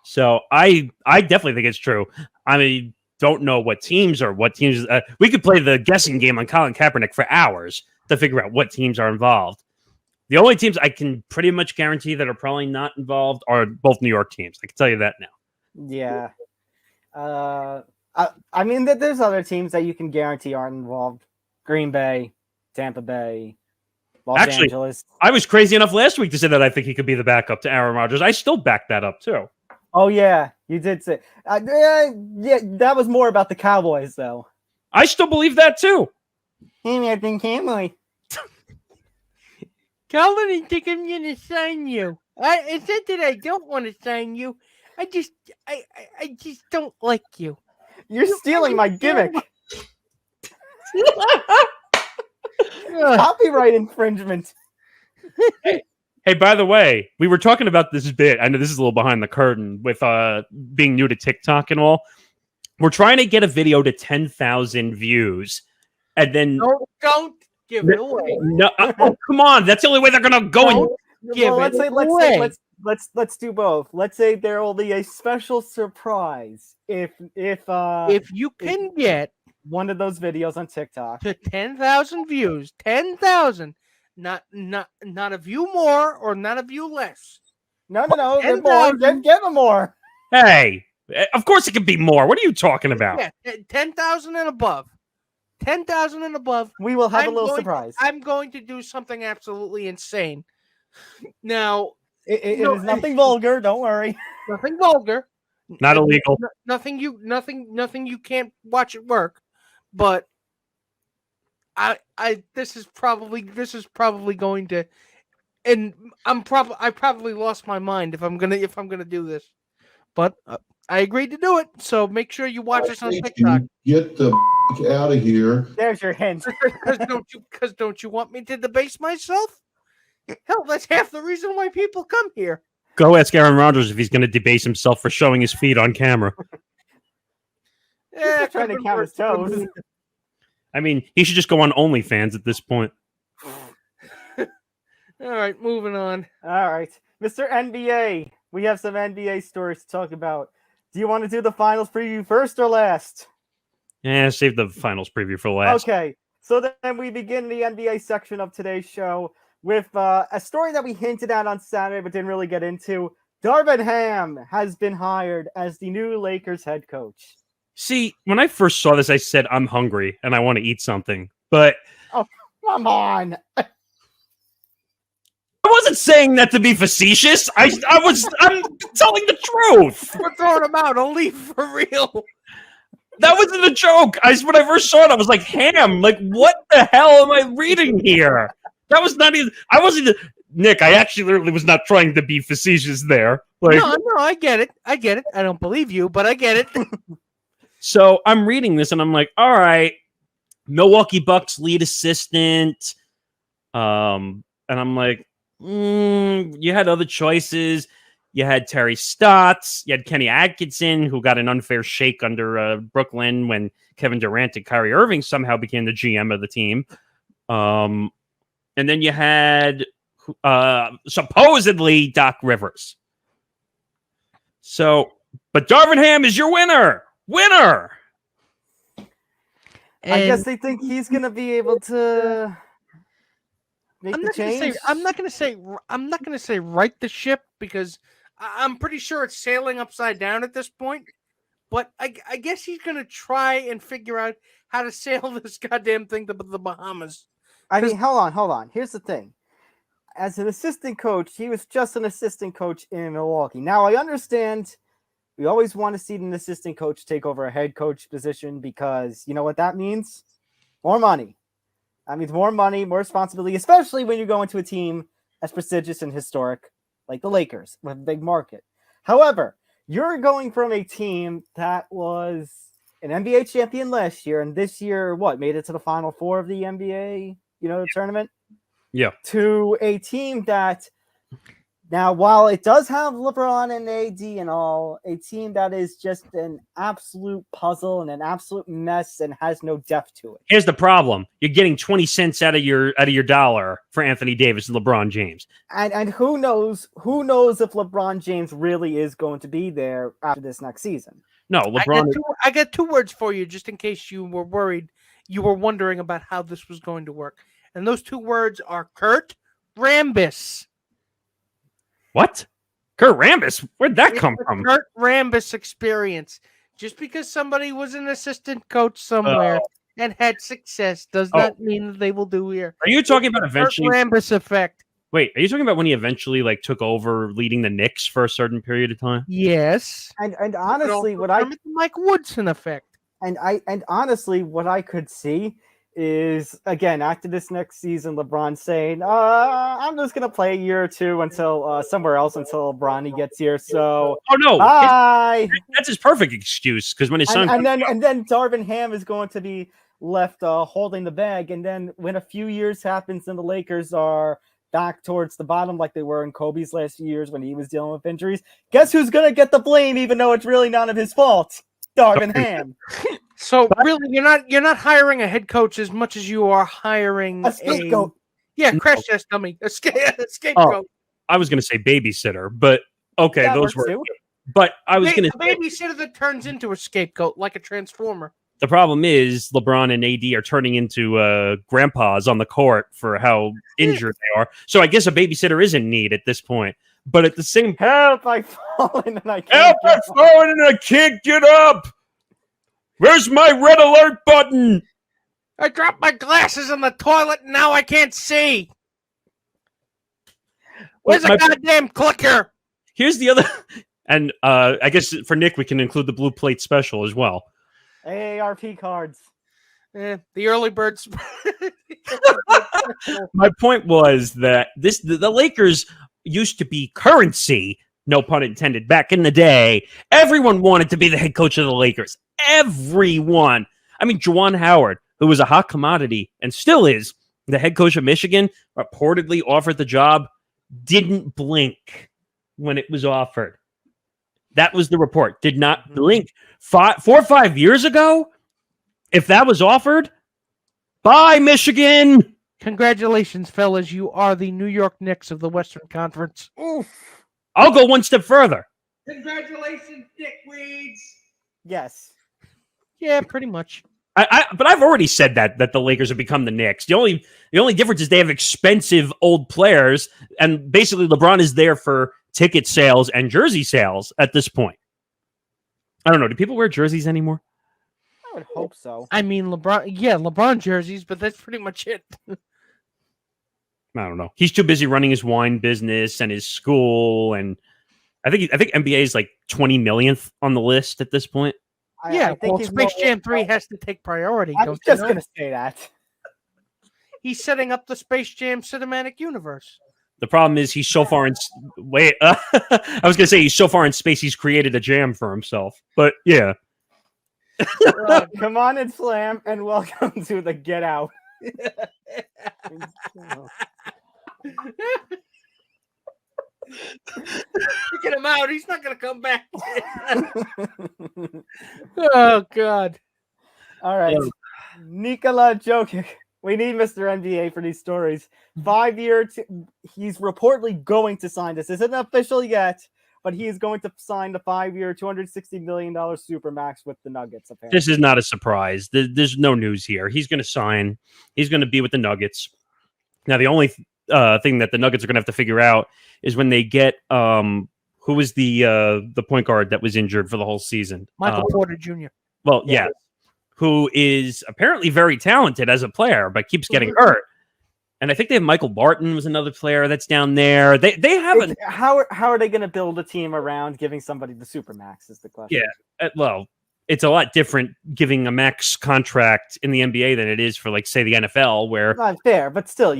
[SPEAKER 3] So I definitely think it's true. I mean, don't know what teams. We could play the guessing game on Colin Kaepernick for hours to figure out what teams are involved. The only teams I can pretty much guarantee that are probably not involved are both New York teams. I can tell you that now.
[SPEAKER 2] Yeah. I mean, there's other teams that you can guarantee aren't involved. Green Bay, Tampa Bay, Los
[SPEAKER 3] Actually,
[SPEAKER 2] Angeles.
[SPEAKER 3] I was crazy enough last week to say that I think he could be the backup to Aaron Rodgers. I still back that up too.
[SPEAKER 2] Oh yeah, you did say. Yeah, that was more about the Cowboys though.
[SPEAKER 3] I still believe that too.
[SPEAKER 2] Hey, I think Cowboy.
[SPEAKER 1] Colin, I think I'm gonna sign you. It's not that I don't want to sign you. I just don't like you.
[SPEAKER 2] You're stealing my gimmick. Copyright infringement.
[SPEAKER 3] Hey, by the way, we were talking about this bit. I know this is a little behind the curtain with being new to TikTok and all. We're trying to get a video to 10,000 views, and then
[SPEAKER 1] Don't give it away.
[SPEAKER 3] no, oh, come on, that's the only way they're gonna go.
[SPEAKER 1] Don't give
[SPEAKER 2] Well,
[SPEAKER 1] it away.
[SPEAKER 2] let's do both. Let's say there will be a special surprise if
[SPEAKER 1] You can get
[SPEAKER 2] one of those videos on TikTok
[SPEAKER 1] to 10,000 views, 10,000, not a view more or not a view less.
[SPEAKER 2] No, get more.
[SPEAKER 1] 10,000.
[SPEAKER 2] Get them more.
[SPEAKER 3] Hey, of course it can be more. What are you talking about?
[SPEAKER 1] Yeah, 10,000 and above. 10,000 and above.
[SPEAKER 2] We will have a little surprise.
[SPEAKER 1] I'm going to do something absolutely insane. Now,
[SPEAKER 2] It is nothing vulgar. Don't worry.
[SPEAKER 1] nothing vulgar.
[SPEAKER 3] Not illegal.
[SPEAKER 1] Nothing you can't watch at work. But this is probably going to, and I probably lost my mind if I'm gonna do this. But I agreed to do it, so make sure you watch us on TikTok.
[SPEAKER 6] Get the out of here.
[SPEAKER 2] There's your hint.
[SPEAKER 1] Because don't you want me to debase myself? Hell, that's half the reason why people come here.
[SPEAKER 3] Go ask Aaron Rodgers if he's going to debase himself for showing his feet on camera.
[SPEAKER 2] He's trying to count his toes.
[SPEAKER 3] I mean, he should just go on OnlyFans at this point.
[SPEAKER 1] All right, moving on.
[SPEAKER 2] All right, Mr. NBA. We have some NBA stories to talk about. Do you want to do the finals preview first or last?
[SPEAKER 3] Yeah, save the finals preview for last.
[SPEAKER 2] Okay, so then we begin the NBA section of today's show with a story that we hinted at on Saturday but didn't really get into. Darvin Ham has been hired as the new Lakers head coach.
[SPEAKER 3] See, when I first saw this, I said, I'm hungry and I want to eat something. But
[SPEAKER 2] Come on.
[SPEAKER 3] I wasn't saying that to be facetious. I'm telling the truth.
[SPEAKER 1] We're throwing them out only for real.
[SPEAKER 3] That wasn't a joke. When I first saw it, I was like, Ham, like, what the hell am I reading here? That was not even, I wasn't, Nick, I actually literally was not trying to be facetious there. Like,
[SPEAKER 1] No, I get it. I don't believe you, but I get it.
[SPEAKER 3] So I'm reading this and I'm like, all right, Milwaukee Bucks lead assistant. And I'm like, you had other choices. You had Terry Stotts. You had Kenny Atkinson, who got an unfair shake under Brooklyn when Kevin Durant and Kyrie Irving somehow became the GM of the team. And then you had supposedly Doc Rivers. So, but Darvin Ham is your winner. Winner.
[SPEAKER 2] I guess they think he's going to be able to make the change.
[SPEAKER 1] I'm not gonna say right the ship because I'm pretty sure it's sailing upside down at this point. But I guess he's gonna try and figure out how to sail this goddamn thing to the Bahamas.
[SPEAKER 2] I mean, hold on. Here's the thing. As an assistant coach, he was just an assistant coach in Milwaukee. Now, I understand we always want to see an assistant coach take over a head coach position because you know what that means? More money. That means more money, more responsibility, especially when you go into a team as prestigious and historic like the Lakers with a big market. However, you're going from a team that was an NBA champion last year and this year, made it to the Final Four of the NBA, tournament?
[SPEAKER 3] Yeah.
[SPEAKER 2] To a team that now, while it does have LeBron and AD and all, a team that is just an absolute puzzle and an absolute mess and has no depth to it.
[SPEAKER 3] Here's the problem. You're getting 20 cents out of your dollar for Anthony Davis and LeBron James.
[SPEAKER 2] And who knows if LeBron James really is going to be there after this next season.
[SPEAKER 3] No, LeBron.
[SPEAKER 1] I got two words for you just in case you were worried. You were wondering about how this was going to work. And those two words are Kurt Rambis.
[SPEAKER 3] What? Kurt Rambis? Where'd that come from?
[SPEAKER 1] Kurt Rambis experience. Just because somebody was an assistant coach somewhere, and had success does not mean that they will do here.
[SPEAKER 3] Are you talking about eventually?
[SPEAKER 1] Rambus effect.
[SPEAKER 3] Wait, are you talking about when he eventually like took over leading the Knicks for a certain period of time?
[SPEAKER 1] Yes.
[SPEAKER 2] And honestly,
[SPEAKER 1] the Mike Woodson effect.
[SPEAKER 2] And honestly, what I could see is, again, after this next season, LeBron saying, I'm just going to play a year or two until somewhere else until Bronny gets here. So, bye.
[SPEAKER 3] That's his perfect excuse, because when his son
[SPEAKER 2] and then Darvin Ham is going to be left holding the bag. And then when a few years happens and the Lakers are back towards the bottom like they were in Kobe's last few years when he was dealing with injuries, guess who's going to get the blame even though it's really none of his fault? Darvin Ham.
[SPEAKER 1] So really, you're not hiring a head coach as much as you are hiring
[SPEAKER 2] a scapegoat.
[SPEAKER 1] Crash test dummy, a scapegoat.
[SPEAKER 3] Oh, I was going to say babysitter, but okay,
[SPEAKER 2] that
[SPEAKER 3] those were.
[SPEAKER 2] Too.
[SPEAKER 3] But I was going to
[SPEAKER 1] say babysitter that turns into a scapegoat like a transformer.
[SPEAKER 3] The problem is LeBron and AD are turning into grandpas on the court for how injured they are. So I guess a babysitter is in need at this point. But at the same
[SPEAKER 2] help, I've fallen and I can't
[SPEAKER 3] help, I've fallen and I can't get up. Where's my red alert button?
[SPEAKER 1] I dropped my glasses in the toilet and now I can't see. Where's the goddamn clicker?
[SPEAKER 3] Here's the other, and I guess for Nick we can include the blue plate special as well.
[SPEAKER 2] AARP cards.
[SPEAKER 1] The early birds.
[SPEAKER 3] My point was that the Lakers used to be currency, no pun intended, back in the day. Everyone wanted to be the head coach of the Lakers. Everyone. I mean, Juwan Howard, who was a hot commodity and still is the head coach of Michigan, reportedly offered the job, didn't blink when it was offered. That was the report. Did not blink. 4 or 5 years ago, if that was offered, bye, Michigan.
[SPEAKER 1] Congratulations, fellas. You are the New York Knicks of the Western Conference.
[SPEAKER 2] Oof.
[SPEAKER 3] I'll go one step further.
[SPEAKER 1] Congratulations, dickweeds.
[SPEAKER 2] Yes.
[SPEAKER 1] Yeah, pretty much.
[SPEAKER 3] But I've already said that the Lakers have become the Knicks. The only difference is they have expensive old players, and basically LeBron is there for ticket sales and jersey sales at this point. I don't know. Do people wear jerseys anymore?
[SPEAKER 2] I would hope so.
[SPEAKER 1] I mean, LeBron jerseys, but that's pretty much it.
[SPEAKER 3] I don't know. He's too busy running his wine business and his school, and I think NBA is like 20 millionth on the list at this point.
[SPEAKER 1] I think Space Jam 3 has to take priority.
[SPEAKER 2] I was just going to say that.
[SPEAKER 1] He's setting up the Space Jam cinematic universe.
[SPEAKER 3] The problem is he's so far in... Wait, I was going to say he's so far in space he's created a jam for himself. But, yeah.
[SPEAKER 2] Come on, it's Pham, and welcome to the Get Out.
[SPEAKER 1] Get him out. He's not going to come back. Oh, God.
[SPEAKER 2] All right. Nikola Jokic. We need Mr. NBA for these stories. 5 year. He's reportedly going to sign this. Isn't official yet, but he is going to sign the 5 year, $260 million supermax with the Nuggets. Apparently.
[SPEAKER 3] This is not a surprise. There's no news here. He's going to sign. He's going to be with the Nuggets. Now, the only thing that the Nuggets are going to have to figure out is when they get who was the point guard that was injured for the whole season?
[SPEAKER 1] Michael Porter Jr.
[SPEAKER 3] Well, yeah. Who is apparently very talented as a player, but keeps getting hurt. And I think they have Michael Barton was another player that's down there. They haven't.
[SPEAKER 2] How are they going to build a team around giving somebody the supermax is the question.
[SPEAKER 3] Yeah, well, it's a lot different giving a max contract in the NBA than it is for, like, say, the NFL, where
[SPEAKER 2] not fair, but still,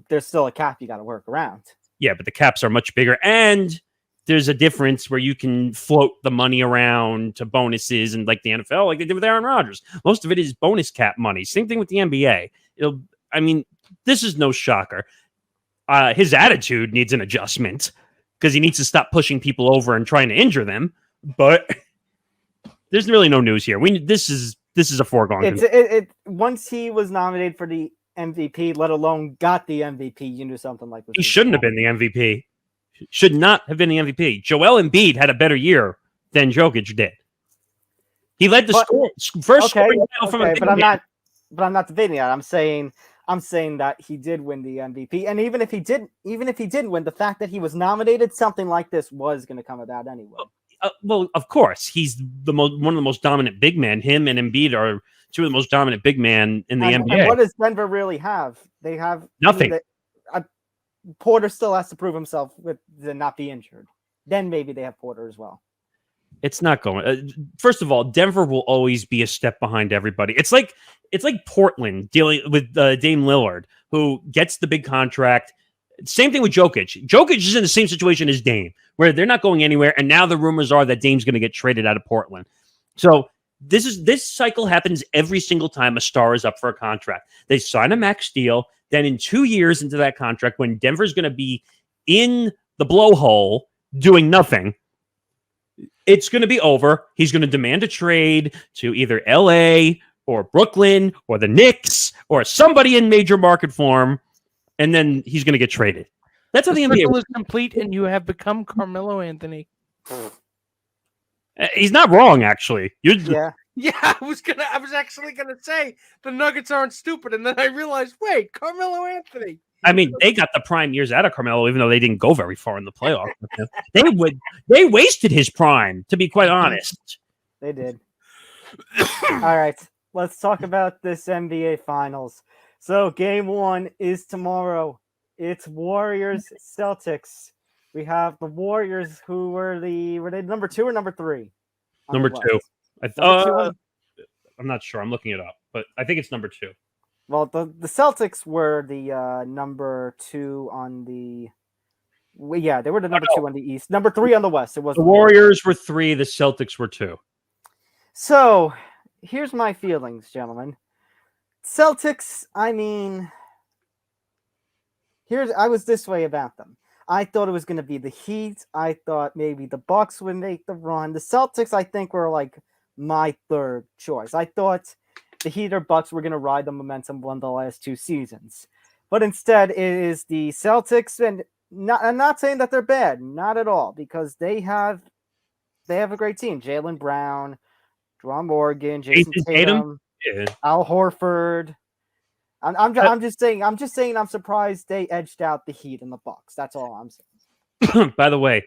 [SPEAKER 2] there's still a cap you got to work around.
[SPEAKER 3] Yeah, but the caps are much bigger, and there's a difference where you can float the money around to bonuses and like the NFL, like they did with Aaron Rodgers. Most of it is bonus cap money. Same thing with the NBA. This is no shocker. His attitude needs an adjustment because he needs to stop pushing people over and trying to injure them. But there's really no news here. This is a foregone.
[SPEAKER 2] Once he was nominated for the MVP, let alone got the MVP, you knew something like this.
[SPEAKER 3] He shouldn't have been the MVP. Should not have been the MVP. Joel Embiid had a better year than Jokic did. He led the first scoring title from a big man.
[SPEAKER 2] But I'm not debating that. I'm saying that he did win the MVP, and even if he didn't win, the fact that he was nominated, something like this was going to come about anyway.
[SPEAKER 3] Well, of course, he's one of the most dominant big men. Him and Embiid are two of the most dominant big men in the NBA.
[SPEAKER 2] And what does Denver really have? They have
[SPEAKER 3] nothing.
[SPEAKER 2] Porter still has to prove himself to not be injured. Then maybe they have Porter as well.
[SPEAKER 3] It's not going. First of all, Denver will always be a step behind everybody. It's like Portland dealing with Dame Lillard, who gets the big contract. Same thing with Jokic. Jokic is in the same situation as Dame, where they're not going anywhere, and now the rumors are that Dame's going to get traded out of Portland. So this cycle happens every single time a star is up for a contract. They sign a max deal, then in 2 years into that contract, when Denver's going to be in the blowhole doing nothing, it's going to be over. He's going to demand a trade to either LA or Brooklyn or the Knicks or somebody in major market form, and then he's going to get traded. That's how the NBA
[SPEAKER 1] is complete, and you have become Carmelo Anthony.
[SPEAKER 3] He's not wrong, actually.
[SPEAKER 2] Yeah,
[SPEAKER 1] I was actually gonna say the Nuggets aren't stupid, and then I realized, wait, Carmelo Anthony.
[SPEAKER 3] I mean, they got the prime years out of Carmelo, even though they didn't go very far in the playoffs. They wasted his prime, to be quite honest.
[SPEAKER 2] They did. All right, let's talk about this NBA Finals. So, Game 1 is tomorrow. It's Warriors Celtics. We have the Warriors, who were they number 2 or number 3?
[SPEAKER 3] Number 2. I'm not sure. I'm looking it up, but I think it's number 2.
[SPEAKER 2] Well, the Celtics were the number 2 on the. Well, yeah, they were the number 2 on the East, number 3 on the West. It was
[SPEAKER 3] the Warriors were 3, the Celtics were 2.
[SPEAKER 2] So, here's my feelings, gentlemen. Celtics, I mean, I was this way about them. I thought it was going to be the Heat. I thought maybe the Bucks would make the run. The Celtics, I think, were like my third choice. I thought the Heat or Bucks were going to ride the momentum of the last 2 seasons. But instead, it is the Celtics, and I'm not saying that they're bad, not at all, because they have a great team. Jaylen Brown, Drew Morgan, Jason Tatum, Al Horford. I'm just saying I'm surprised they edged out the Heat and the Bucks. That's all I'm saying.
[SPEAKER 3] By the way,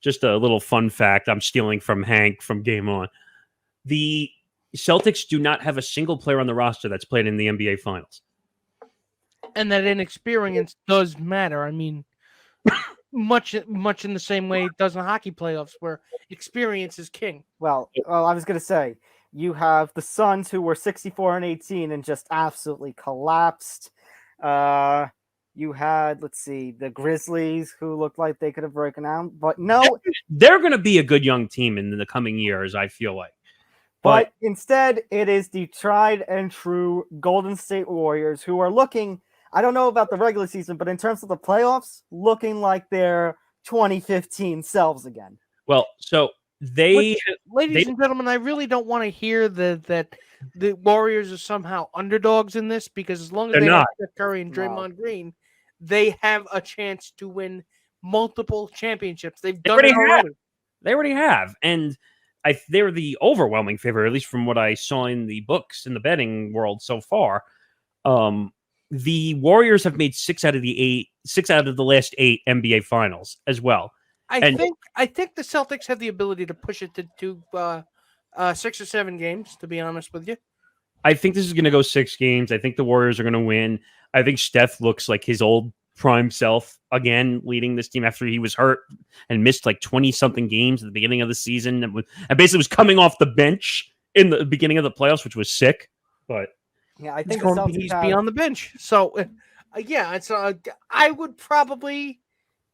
[SPEAKER 3] just a little fun fact I'm stealing from Hank from Game On. The Celtics do not have a single player on the roster that's played in the NBA Finals.
[SPEAKER 1] And that inexperience does matter. I mean, much in the same way it does in hockey playoffs, where experience is king.
[SPEAKER 2] Well, I was going to say, you have the Suns, who were 64-18 and just absolutely collapsed. You had, the Grizzlies, who looked like they could have broken out, but no.
[SPEAKER 3] They're going to be a good young team in the coming years, I feel like.
[SPEAKER 2] But instead, it is the tried and true Golden State Warriors, who are looking, I don't know about the regular season, but in terms of the playoffs, looking like their 2015 selves again.
[SPEAKER 3] Well, so ladies
[SPEAKER 1] and gentlemen, I really don't want to hear that the Warriors are somehow underdogs in this, because as long as they have Steph Curry and Draymond Green, they have a chance to win multiple championships. They've done it already.
[SPEAKER 3] They already have, and they're the overwhelming favorite, at least from what I saw in the books in the betting world so far. The Warriors have made 6 out of the last 8 NBA Finals as well.
[SPEAKER 1] I think the Celtics have the ability to push it to 6 or 7 games, to be honest with you.
[SPEAKER 3] I think this is going to go 6 games. I think the Warriors are going to win. I think Steph looks like his old prime self again, leading this team after he was hurt and missed like 20-something games at the beginning of the season, and basically was coming off the bench in the beginning of the playoffs, which was sick. But
[SPEAKER 2] yeah, I think
[SPEAKER 1] he's beyond the bench. So it's I would probably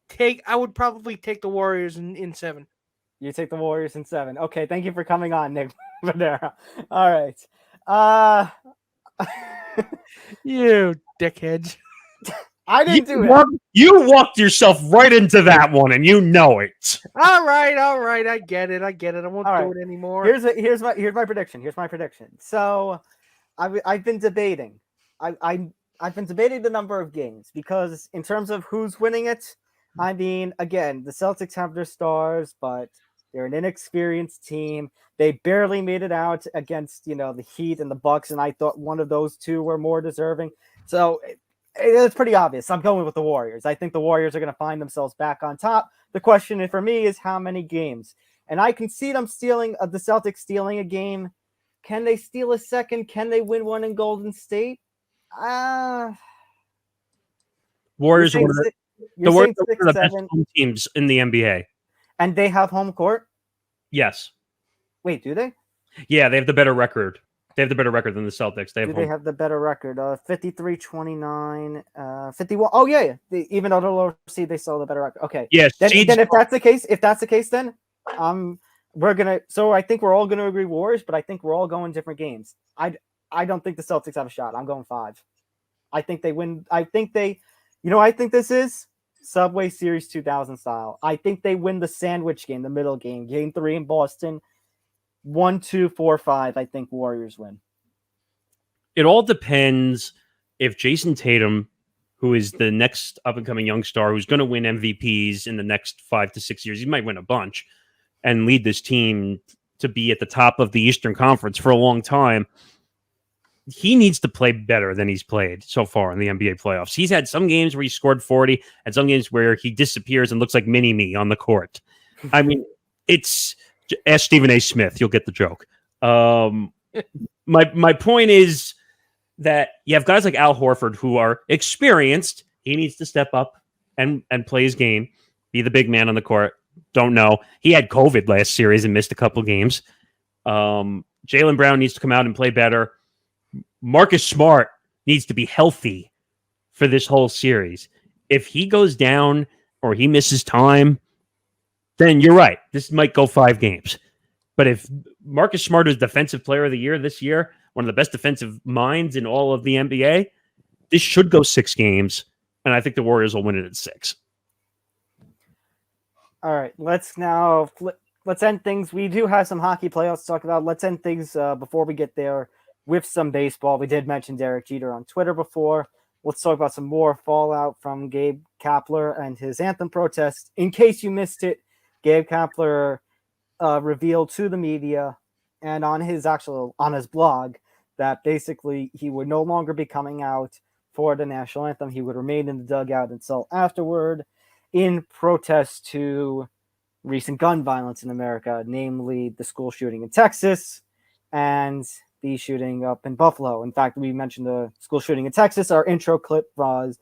[SPEAKER 1] take the Warriors in 7.
[SPEAKER 2] You take the Warriors in 7. Okay, thank you for coming on, Nick Vadera. All right.
[SPEAKER 1] You dickheads.
[SPEAKER 2] I didn't do it.
[SPEAKER 3] You walked yourself right into that one, and you know it.
[SPEAKER 1] All right. I get it. I won't do it anymore.
[SPEAKER 2] Here's my prediction. So, I've been debating. I've been debating the number of games, because in terms of who's winning it, I mean, again, the Celtics have their stars, but they're an inexperienced team. They barely made it out against, the Heat and the Bucks, and I thought one of those two were more deserving. So it's pretty obvious. I'm going with the Warriors. I think the Warriors are going to find themselves back on top. The question for me is how many games, and I can see them the Celtics stealing a game. Can they steal a second? Can they win one in Golden State?
[SPEAKER 3] Warriors are one of the Warriors are one of the best
[SPEAKER 2] 6-7,
[SPEAKER 3] home teams in the NBA.
[SPEAKER 2] and they have home court.
[SPEAKER 3] Yes.
[SPEAKER 2] Wait, do they?
[SPEAKER 3] Yeah, they have the better record. They have the better record than the Celtics. They have
[SPEAKER 2] the better record? 53-29, 51. Oh yeah. Even though the lower seed, they saw the better record. Okay.
[SPEAKER 3] Yeah.
[SPEAKER 2] Then if that's the case, then we're gonna. So I think we're all gonna agree Warriors, but I think we're all going different games. I don't think the Celtics have a shot. I'm going 5. I think they win. I think they. You know, I think this is Subway Series 2000 style. I think they win the sandwich game, the middle game, Game 3 in Boston. 1-2, 4-5. I think Warriors win.
[SPEAKER 3] It all depends if Jason Tatum, who is the next up-and-coming young star who's going to win MVPs in the next 5 to 6 years, he might win a bunch and lead this team to be at the top of the Eastern Conference for a long time. He needs to play better than he's played so far in the NBA playoffs. He's had some games where he scored 40 and some games where he disappears and looks like mini-me on the court. I mean, it's... Ask Stephen A. Smith. You'll get the joke. My point is that you have guys like Al Horford who are experienced. He needs to step up and play his game, be the big man on the court. Don't know. He had COVID last series and missed a couple games. Jaylen Brown needs to come out and play better. Marcus Smart needs to be healthy for this whole series. If he goes down or he misses time, then you're right. This might go 5 games. But if Marcus Smart is Defensive Player of the Year this year, one of the best defensive minds in all of the NBA, this should go 6 games, and I think the Warriors will win it at 6.
[SPEAKER 2] All right, let's end things. We do have some hockey playoffs to talk about. Let's end things before we get there with some baseball. We did mention Derek Jeter on Twitter before. Let's talk about some more fallout from Gabe Kapler and his anthem protest. In case you missed it, Gabe Kapler revealed to the media and on his blog that basically he would no longer be coming out for the national anthem. He would remain in the dugout until afterward in protest to recent gun violence in America, namely the school shooting in Texas and the shooting up in Buffalo. In fact, we mentioned the school shooting in Texas. Our intro clip was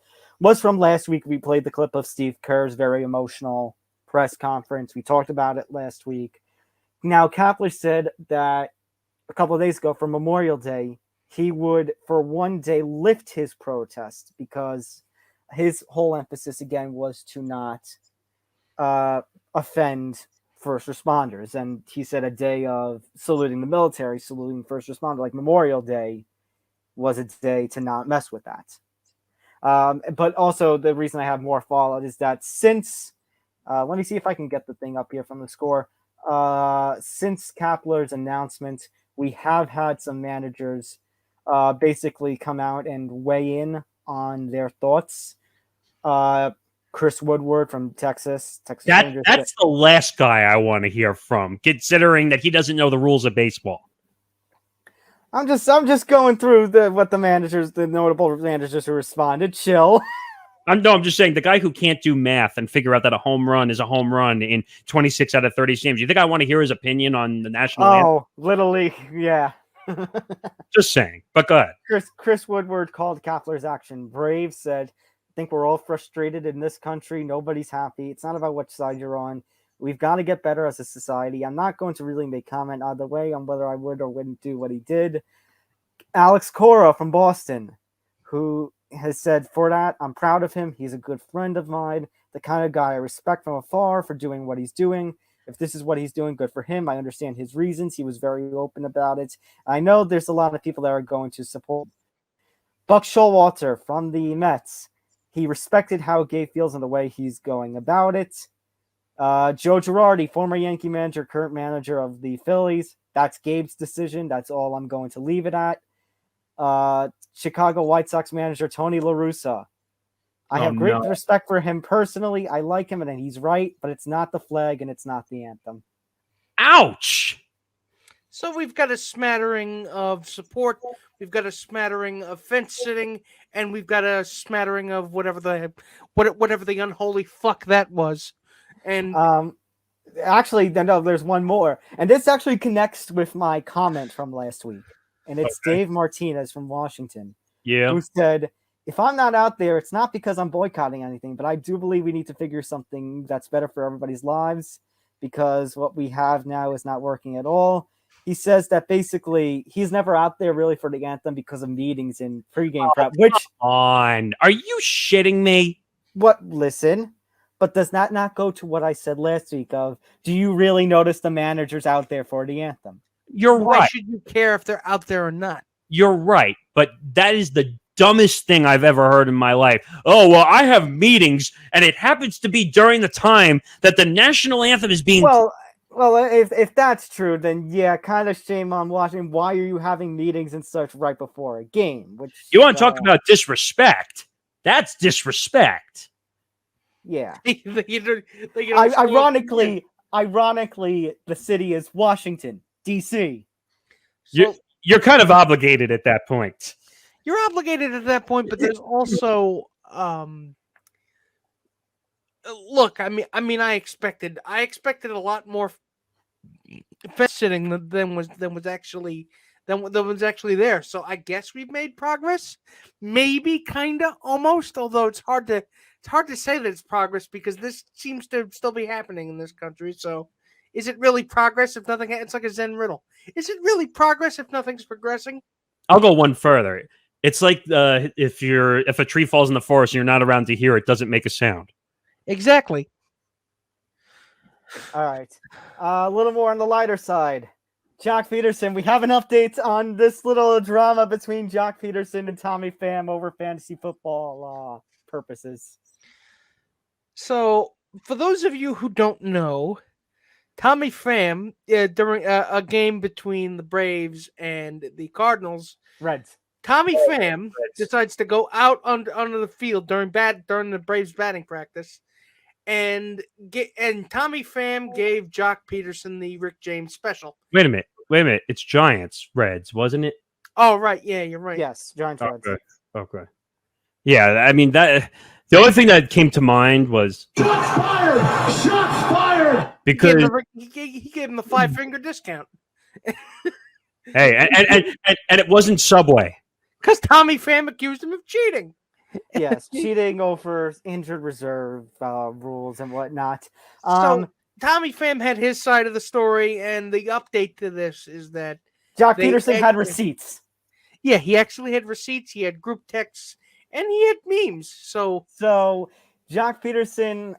[SPEAKER 2] from last week. We played the clip of Steve Kerr's very emotional press conference. We talked about it last week. Now, Kapler said that a couple of days ago for Memorial Day, he would, for one day, lift his protest because his whole emphasis, again, was to not offend first responders. And he said a day of saluting the military, saluting first responders, like Memorial Day, was a day to not mess with that. But also, the reason I have more fallout is that since let me see if I can get the thing up here from the score. Since Kapler's announcement, we have had some managers basically come out and weigh in on their thoughts. Chris Woodward from Texas Rangers.
[SPEAKER 3] That's the last guy I want to hear from, considering that he doesn't know the rules of baseball.
[SPEAKER 2] I'm just going through the notable managers who responded. Chill.
[SPEAKER 3] I'm just saying the guy who can't do math and figure out that a home run is a home run in 26 out of 30 games. You think I want to hear his opinion on the national anthem?
[SPEAKER 2] Oh, Little League, yeah.
[SPEAKER 3] Just saying, but go ahead.
[SPEAKER 2] Chris Woodward called Kapler's action brave, said, I think we're all frustrated in this country. Nobody's happy. It's not about which side you're on. We've got to get better as a society. I'm not going to really make comment either way on whether I would or wouldn't do what he did. Alex Cora from Boston, who has said, for that, I'm proud of him. He's a good friend of mine, the kind of guy I respect from afar for doing what he's doing. If this is what he's doing, good for him. I understand his reasons. He was very open about it. I know there's a lot of people that are going to support. Buck Showalter from the Mets, he respected how Gabe feels and the way he's going about it. Joe Girardi, former Yankee manager, current manager of the Phillies. That's Gabe's decision. That's all I'm going to leave it at. Chicago White Sox manager Tony La Russa. I have great respect for him personally. I like him, and he's right, but it's not the flag and it's not the anthem.
[SPEAKER 3] Ouch!
[SPEAKER 1] So we've got a smattering of support. We've got a smattering of fence sitting, and we've got a smattering of whatever the unholy fuck that was. And
[SPEAKER 2] Actually, no, there's one more. And this actually connects with my comment from last week. And it's Dave Martinez from Washington.
[SPEAKER 3] Yeah.
[SPEAKER 2] Who said, if I'm not out there, it's not because I'm boycotting anything, but I do believe we need to figure something that's better for everybody's lives because what we have now is not working at all. He says that basically he's never out there really for the anthem because of meetings and pregame prep, which...
[SPEAKER 3] Are you shitting me?
[SPEAKER 2] Listen, but does that not go to what I said last week of, do you really notice the managers out there for the anthem?
[SPEAKER 1] Why
[SPEAKER 3] right.
[SPEAKER 1] should you care if they're out there or not?
[SPEAKER 3] You're right, but that is the dumbest thing I've ever heard in my life. Oh, well, I have meetings, and it happens to be during the time that the national anthem is being...
[SPEAKER 2] Well, if that's true, then yeah, kind of shame on Washington. Why are you having meetings and such right before a game? Which
[SPEAKER 3] you want to talk about disrespect? That's disrespect.
[SPEAKER 2] Yeah.
[SPEAKER 1] Ironically,
[SPEAKER 2] the city is Washington, D.C.
[SPEAKER 3] You're kind of obligated at that point.
[SPEAKER 1] You're obligated at that point, but there's also look. I mean, I expected a lot more fence sitting than was actually there. So I guess we've made progress, maybe, kinda, almost. Although it's hard to say that it's progress because this seems to still be happening in this country. So, is it really progress if nothing? It's like a Zen riddle. Is it really progress if nothing's progressing?
[SPEAKER 3] I'll go one further. It's like if a tree falls in the forest and you're not around to hear it, doesn't make a sound.
[SPEAKER 1] Exactly.
[SPEAKER 2] All right. A little more on the lighter side. Joc Pederson, we have an update on this little drama between Joc Pederson and Tommy Pham over fantasy football purposes.
[SPEAKER 1] So, for those of you who don't know, Tommy Pham, during a game between the Braves and the Cardinals,
[SPEAKER 2] Reds.
[SPEAKER 1] Tommy Pham decides to go out onto the field during the Braves batting practice, and Tommy Pham gave Joc Pederson the Rick James special.
[SPEAKER 3] Wait a minute. It's Giants Reds, wasn't it?
[SPEAKER 1] Oh, right. Yeah, you're right.
[SPEAKER 2] Yes, Giants Reds.
[SPEAKER 3] Okay. Yeah, I mean that. The only thing that came to mind was
[SPEAKER 6] Shots fired! Shots fired!
[SPEAKER 3] Because
[SPEAKER 1] he gave him the 5-finger discount.
[SPEAKER 3] Hey, and it wasn't Subway.
[SPEAKER 1] Because Tommy Pham accused him of cheating.
[SPEAKER 2] Yes, cheating over injured reserve rules and whatnot.
[SPEAKER 1] So Tommy Pham had his side of the story, and the update to this is that
[SPEAKER 2] Joc Pederson had receipts.
[SPEAKER 1] Yeah, he actually had receipts. He had group texts, and he had memes. So
[SPEAKER 2] Joc Pederson,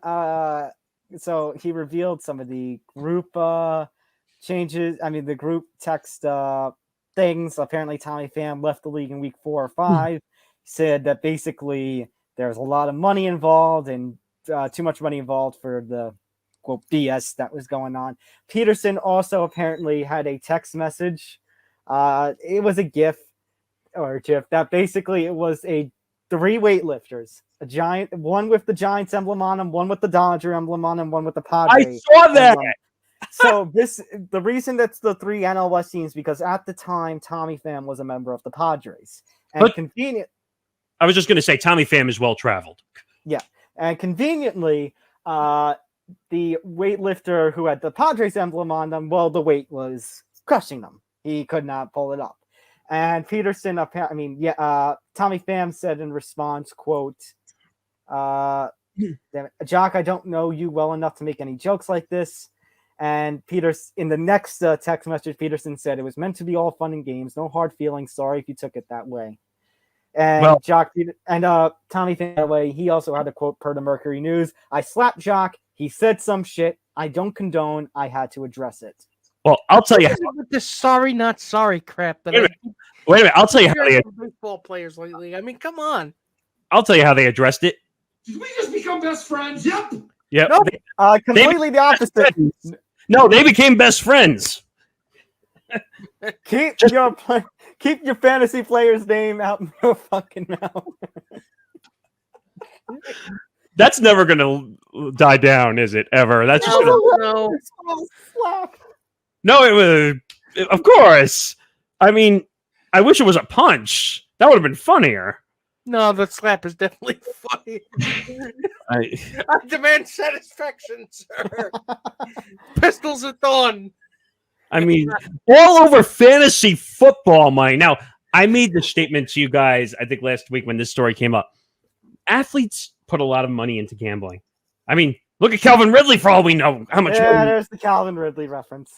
[SPEAKER 2] so he revealed some of the group changes. I mean, the group text things. Apparently, Tommy Pham left the league in week 4 or 5. Said that basically there's a lot of money involved and too much money involved for the quote BS that was going on. Pederson also apparently had a text message. It was a GIF that basically it was 3 weightlifters, one with the Giants emblem on him, one with the Dodger emblem on him, one with the Padres.
[SPEAKER 3] I saw that.
[SPEAKER 2] Emblem. So the reason that's the 3 NL West teams because at the time Tommy Pham was a member of the Padres, and
[SPEAKER 3] I was just going to say Tommy Pham is well traveled.
[SPEAKER 2] Yeah, and conveniently, the weightlifter who had the Padres emblem on them, well, the weight was crushing them. He could not pull it up. And Pederson, Tommy Pham said in response, quote, Joc, I don't know you well enough to make any jokes like this. And in the next text message, Pederson said, it was meant to be all fun and games. No hard feelings. Sorry if you took it that way. And Tommy Pham, that way, he also had a quote per the Mercury News. I slapped Joc. He said some shit. I don't condone. I had to address it.
[SPEAKER 3] Well, I'll tell you.
[SPEAKER 1] With this sorry, not sorry crap.
[SPEAKER 3] Wait a minute. I'll tell you how they
[SPEAKER 1] baseball players lately. I mean, come on.
[SPEAKER 3] I'll tell you how they addressed it.
[SPEAKER 6] Did we just become best friends? Yep.
[SPEAKER 3] Yep.
[SPEAKER 2] No, completely the opposite.
[SPEAKER 3] No, they became best friends.
[SPEAKER 2] Keep your fantasy player's name out of your fucking mouth.
[SPEAKER 3] That's never going to die down, is it? Ever? That's just No, it was. Of course. I mean, I wish it was a punch. That would have been funnier.
[SPEAKER 1] No, the slap is definitely funny. I demand satisfaction, sir. Pistols at dawn.
[SPEAKER 3] I mean, all over fantasy football, Mike. Now, I made the statement to you guys, I think last week when this story came up. Athletes put a lot of money into gambling. I mean, look at Calvin Ridley for all we know. How much?
[SPEAKER 2] Yeah, there's the Calvin Ridley reference.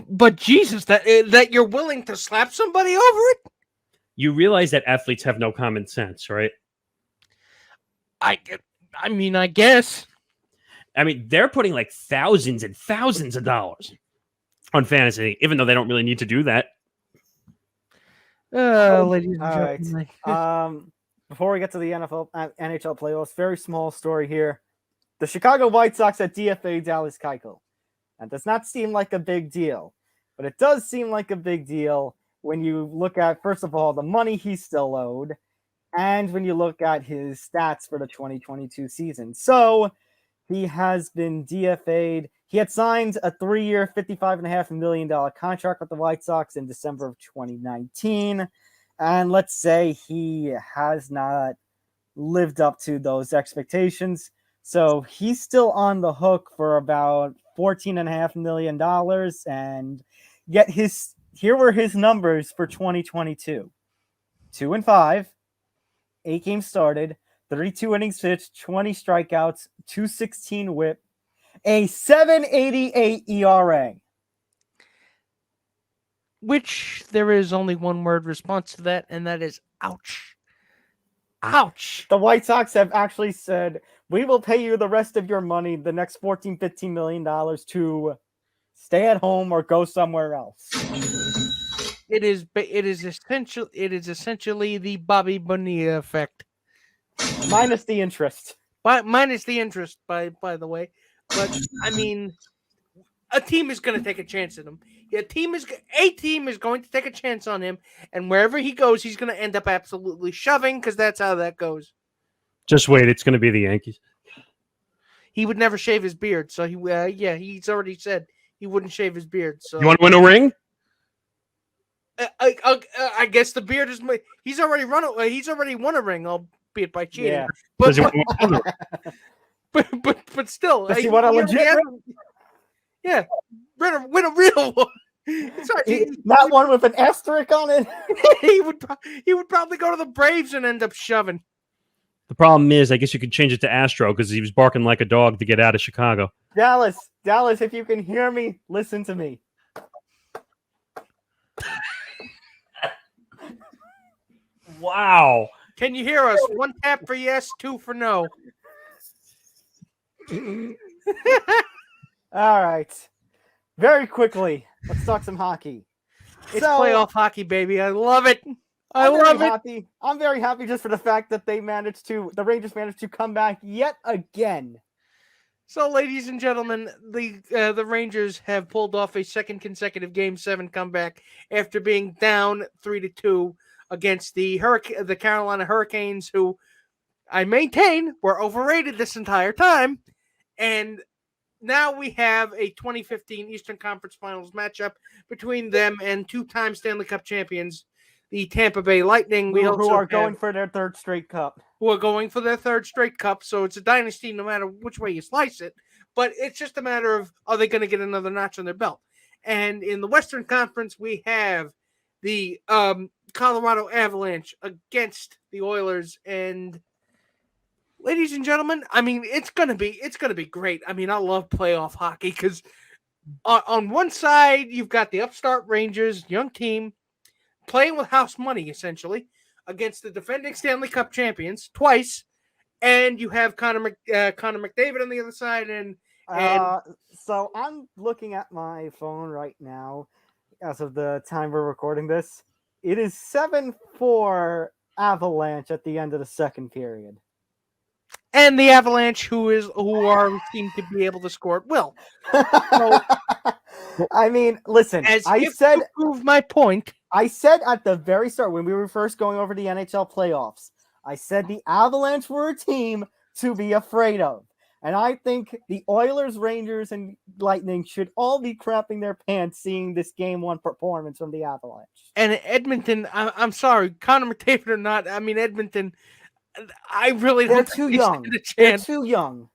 [SPEAKER 1] But Jesus, that you're willing to slap somebody over it?
[SPEAKER 3] You realize that athletes have no common sense, right?
[SPEAKER 1] I mean, I guess.
[SPEAKER 3] I mean, they're putting like thousands and thousands of dollars on fantasy, even though they don't really need to do that.
[SPEAKER 1] Ladies and
[SPEAKER 2] All right.
[SPEAKER 1] gentlemen.
[SPEAKER 2] Before we get to the NHL playoffs, very small story here. The Chicago White Sox at DFA Dallas Keuchel. That does not seem like a big deal, but it does seem like a big deal when you look at, first of all, the money he's still owed, and when you look at his stats for the 2022 season. So he has been DFA'd. He had signed a 3-year, $55.5 million contract with the White Sox in December of 2019. And let's say he has not lived up to those expectations. So he's still on the hook for about $14.5 million. And yet here were his numbers for 2022. 2-5, 8 games started, 32 innings pitched, 20 strikeouts, 216 whip, a 7.88 ERA.
[SPEAKER 1] Which there is only one word response to that, and that is ouch. Ouch.
[SPEAKER 2] The White Sox have actually said, we will pay you the rest of your money, the next $14-15 million, to stay at home or go somewhere else.
[SPEAKER 1] It is essentially the Bobby Bonilla effect.
[SPEAKER 2] Minus the interest.
[SPEAKER 1] Minus the interest, by the way. But I mean, a team is going to take a chance on him. A team is going to take a chance on him, and wherever he goes, he's going to end up absolutely shoving, because that's how that goes.
[SPEAKER 3] Just wait, it's going to be the Yankees.
[SPEAKER 1] He would never shave his beard, so he's already said he wouldn't shave his beard. So
[SPEAKER 3] you want to win a ring?
[SPEAKER 1] I guess the beard is. He's already won a ring, albeit by cheating.
[SPEAKER 2] Yeah.
[SPEAKER 1] But still,
[SPEAKER 2] Does he want a legit ring?
[SPEAKER 1] Yeah, win a real one.
[SPEAKER 2] Not one with an asterisk on it.
[SPEAKER 1] he would probably go to the Braves and end up shoving.
[SPEAKER 3] The problem is, I guess you could change it to Astro because he was barking like a dog to get out of Chicago.
[SPEAKER 2] Dallas, if you can hear me, listen to me.
[SPEAKER 3] Wow.
[SPEAKER 1] Can you hear us? 1 tap for yes, 2 for no.
[SPEAKER 2] All right. Very quickly, let's talk some hockey.
[SPEAKER 1] It's playoff hockey, baby. I love it. I love it.
[SPEAKER 2] I'm very happy just for the fact that the Rangers managed to come back yet again.
[SPEAKER 1] So, ladies and gentlemen, the Rangers have pulled off a second consecutive Game 7 comeback after being down 3-2 against the Carolina Hurricanes, who I maintain were overrated this entire time. And now we have a 2015 Eastern Conference Finals matchup between them and 2-time Stanley Cup champions, the Tampa Bay Lightning.
[SPEAKER 2] Who are going for their third straight cup. So it's a dynasty no matter which way you slice it. But it's just a matter of, are they going to get another notch on their belt? And in the Western Conference, we have the Colorado Avalanche against the Oilers. And ladies and gentlemen, I mean, it's gonna be great. I mean, I love playoff hockey because on one side you've got the upstart Rangers, young team, playing with house money essentially against the defending Stanley Cup champions twice, and you have Connor McDavid on the other side. And so I'm looking at my phone right now as of the time we're recording this. It is 7-4 Avalanche at the end of the second period.
[SPEAKER 1] And the Avalanche, who seem to be able to score at will. So,
[SPEAKER 2] I mean, listen.
[SPEAKER 1] To prove my point.
[SPEAKER 2] I said at the very start when we were first going over the NHL playoffs, I said the Avalanche were a team to be afraid of. And I think the Oilers, Rangers, and Lightning should all be crapping their pants seeing this Game 1 performance from the Avalanche.
[SPEAKER 1] And Edmonton, I'm sorry, Connor McDavid or not, I mean, Edmonton, I really
[SPEAKER 2] They're
[SPEAKER 1] don't
[SPEAKER 2] too
[SPEAKER 1] think they
[SPEAKER 2] young.
[SPEAKER 1] stand a
[SPEAKER 2] They're
[SPEAKER 1] chance.
[SPEAKER 2] too young.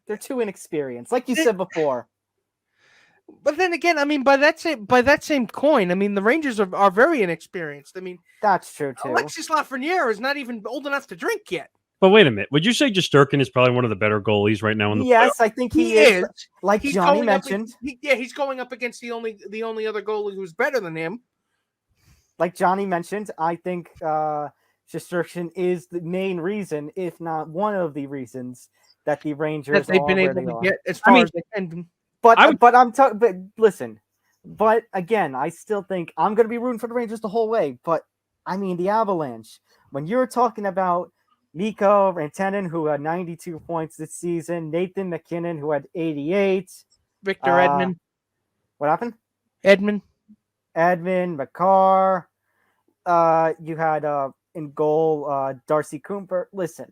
[SPEAKER 2] They're too inexperienced, like you said before.
[SPEAKER 1] But then again, I mean, by that same coin, I mean, the Rangers are very inexperienced. I mean,
[SPEAKER 2] That's true too.
[SPEAKER 1] Alexis Lafreniere is not even old enough to drink yet.
[SPEAKER 3] But wait a minute. Would you say Shesterkin is probably one of the better goalies right now in the
[SPEAKER 2] Yes,
[SPEAKER 3] playoffs?
[SPEAKER 2] I think he is. Like
[SPEAKER 1] He's
[SPEAKER 2] Johnny
[SPEAKER 1] going up
[SPEAKER 2] mentioned.
[SPEAKER 1] he's going up against the only other goalie who's better than him.
[SPEAKER 2] Like Johnny mentioned, I think Shesterkin is the main reason, if not one of the reasons, that the Rangers
[SPEAKER 1] That they've been
[SPEAKER 2] are
[SPEAKER 1] able
[SPEAKER 2] where they
[SPEAKER 1] to
[SPEAKER 2] are.
[SPEAKER 1] get as far as they can.
[SPEAKER 2] But but listen. But again, I still think I'm going to be rooting for the Rangers the whole way. But I mean, the Avalanche. When you're talking about Mikko Rantanen, who had 92 points this season, Nathan McKinnon, who had 88,
[SPEAKER 1] Victor Edmond.
[SPEAKER 2] What happened?
[SPEAKER 1] Edmond,
[SPEAKER 2] McCarr. You had in goal Darcy Cooper. Listen,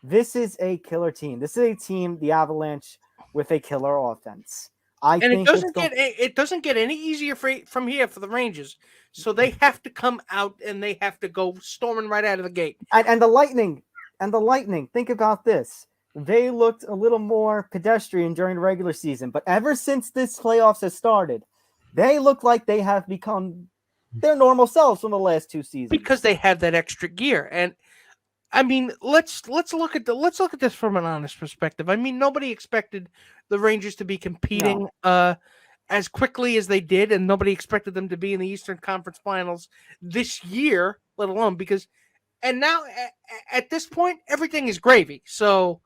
[SPEAKER 2] this is a killer team. This is a team, the Avalanche, with a killer offense.
[SPEAKER 1] It doesn't get any easier from here for the Rangers. So they have to come out and they have to go storming right out of the gate.
[SPEAKER 2] And the Lightning, think about this. They looked a little more pedestrian during the regular season, but ever since this playoffs has started, they look like they have become their normal selves from the last two seasons.
[SPEAKER 1] Because they have that extra gear. And I mean, let's look at this from an honest perspective. I mean, nobody expected the Rangers to be competing as quickly as they did, and nobody expected them to be in the Eastern Conference Finals this year, let alone because. And now, at this point, everything is gravy. So,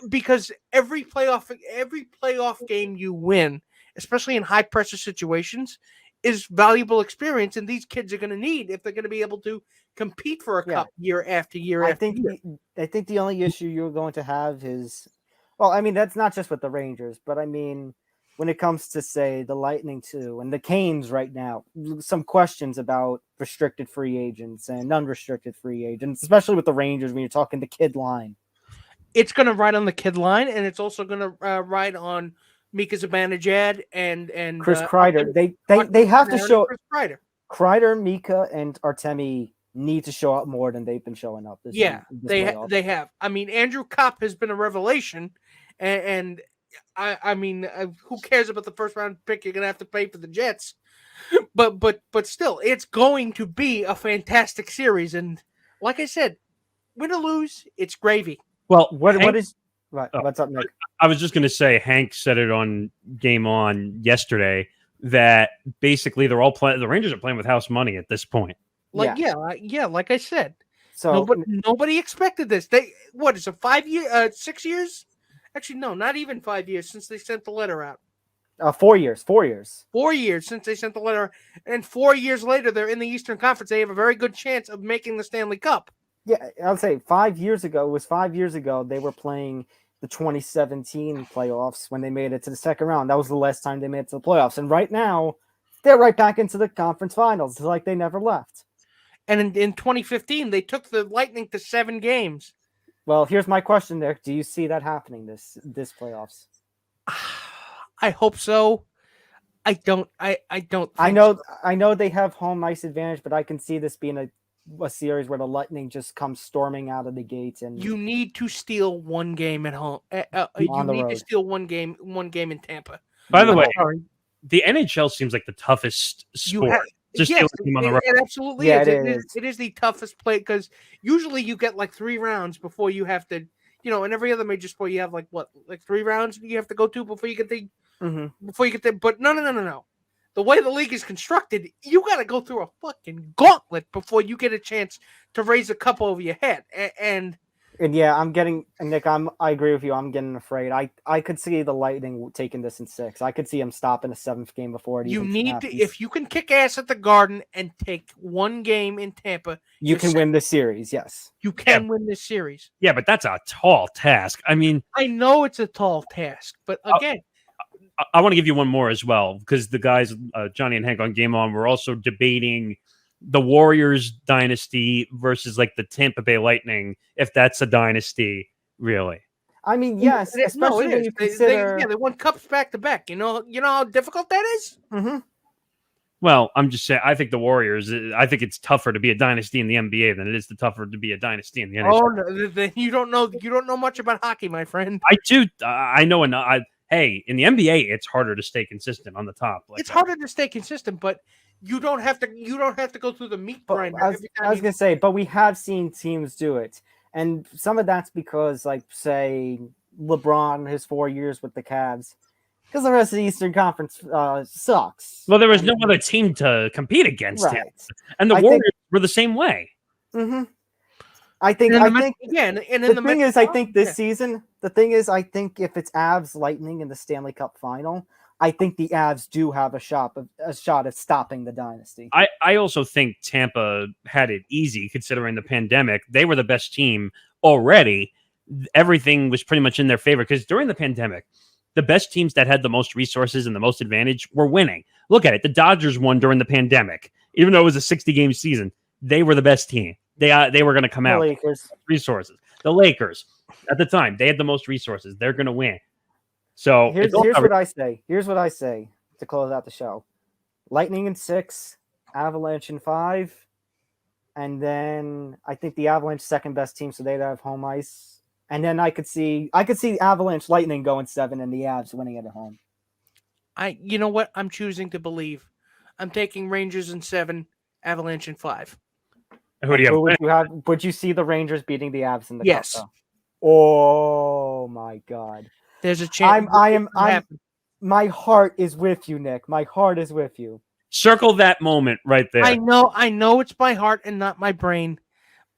[SPEAKER 1] because every playoff game you win, especially in high pressure situations, is valuable experience, and these kids are going to need if they're going to be able to compete for a cup year after year. I think
[SPEAKER 2] the only issue you're going to have is, well, I mean, that's not just with the Rangers, but I mean, when it comes to, say, the Lightning too, and the Canes right now, some questions about restricted free agents and unrestricted free agents, especially with the Rangers when you're talking the kid line.
[SPEAKER 1] It's going to ride on the kid line, and it's also going to ride on Mika Zibanejad and
[SPEAKER 2] Chris Kreider. They have to show
[SPEAKER 1] Chris Kreider.
[SPEAKER 2] Kreider, Mika, and Artemi need to show up more than they've been showing up.
[SPEAKER 1] They have. I mean, Andrew Kopp has been a revelation, and I mean, who cares about the first round pick? You're going to have to pay for the Jets, but still, it's going to be a fantastic series. And like I said, win or lose, it's gravy.
[SPEAKER 3] Well,
[SPEAKER 2] what's up, Nick?
[SPEAKER 3] I was just going to say, Hank said it on Game On yesterday that basically they're all playing. The Rangers are playing with house money at this point.
[SPEAKER 1] Like I said.
[SPEAKER 2] So
[SPEAKER 1] nobody expected this. What is it? 6 years? Actually, no, not even 5 years since they sent the letter out.
[SPEAKER 2] 4 years.
[SPEAKER 1] 4 years since they sent the letter, and 4 years later, they're in the Eastern Conference. They have a very good chance of making the Stanley Cup.
[SPEAKER 2] Yeah, I'll say 5 years ago. It was 5 years ago they were playing the 2017 playoffs when they made it to the second round. That was the last time they made it to the playoffs. And right now, they're right back into the conference finals. It's like they never left.
[SPEAKER 1] And in 2015, they took the Lightning to 7 games.
[SPEAKER 2] Well, here's my question there. Do you see that happening this playoffs?
[SPEAKER 1] I hope so. I don't.
[SPEAKER 2] I know they have home ice advantage, but I can see this being a series where the Lightning just comes storming out of the gates. And
[SPEAKER 1] you need to steal one game at home. You need to steal one game in Tampa.
[SPEAKER 3] By the way, the NHL seems like the toughest sport.
[SPEAKER 1] Yes, it absolutely is. It is the toughest play because usually you get like 3 rounds before you have to, in every other major sport you have like 3 rounds you have to go to before you get the But no. The way the league is constructed, you got to go through a fucking gauntlet before you get a chance to raise a cup over your head. And
[SPEAKER 2] yeah, Nick, I agree with you. I'm getting afraid. I could see the Lightning taking this in 6. I could see them stopping a 7th game before it
[SPEAKER 1] you
[SPEAKER 2] even
[SPEAKER 1] need
[SPEAKER 2] happens.
[SPEAKER 1] to, if you can kick ass at the Garden and take one game in Tampa,
[SPEAKER 2] you can win this series. Yes,
[SPEAKER 1] you can win this series.
[SPEAKER 3] Yeah, but that's a tall task. I mean,
[SPEAKER 1] I know it's a tall task, but again,
[SPEAKER 3] I want to give you one more as well because the guys, Johnny and Hank on Game On, were also debating the Warriors dynasty versus like the Tampa Bay Lightning, if that's a dynasty, really.
[SPEAKER 2] I mean, yes, especially when you consider.
[SPEAKER 1] They won cups back to back. You know how difficult that is.
[SPEAKER 2] Mm-hmm.
[SPEAKER 3] Well, I'm just saying. I think the Warriors. I think it's tougher to be a dynasty in the NBA than it is tougher to be a dynasty in the NHL.
[SPEAKER 1] Oh, no, then you don't know much about hockey, my friend.
[SPEAKER 3] I do. I know enough. Hey, in the NBA, it's harder to stay consistent on the top.
[SPEAKER 1] It's harder to stay consistent, but you don't have to go through the meat grinder.
[SPEAKER 2] I was gonna say, but we have seen teams do it, and some of that's because, like, say, LeBron, his 4 years with the Cavs, because the rest of the Eastern Conference sucks.
[SPEAKER 3] Well, there was no other team to compete against him, and the Warriors were the same way.
[SPEAKER 2] Mm-hmm. I think the thing is, I think this season, the thing is, I think if it's Avs Lightning in the Stanley Cup final, I think the Avs do have a shot at stopping the dynasty.
[SPEAKER 3] I also think Tampa had it easy considering the pandemic. They were the best team already. Everything was pretty much in their favor because during the pandemic, the best teams that had the most resources and the most advantage were winning. Look at it. The Dodgers won during the pandemic. Even though it was a 60-game season, they were the best team. They were going to come out.
[SPEAKER 2] Lakers.
[SPEAKER 3] Resources. The Lakers, at the time, they had the most resources. They're going to win. So
[SPEAKER 2] here's what I say. Here's what I say to close out the show: Lightning in 6, Avalanche in 5, and then I think the Avalanche second best team, so they'd have home ice. And then I could see Avalanche Lightning going 7 and the Avs winning it at home.
[SPEAKER 1] You know what? I'm choosing to believe. I'm taking Rangers in 7, Avalanche in 5.
[SPEAKER 3] Who do you have?
[SPEAKER 2] Would you see the Rangers beating the Avs in the
[SPEAKER 1] Yes.
[SPEAKER 2] Cup? Oh my God.
[SPEAKER 1] There's a chance.
[SPEAKER 2] My heart is with you, Nick. My heart is with you.
[SPEAKER 3] Circle that moment right there.
[SPEAKER 1] I know it's my heart and not my brain,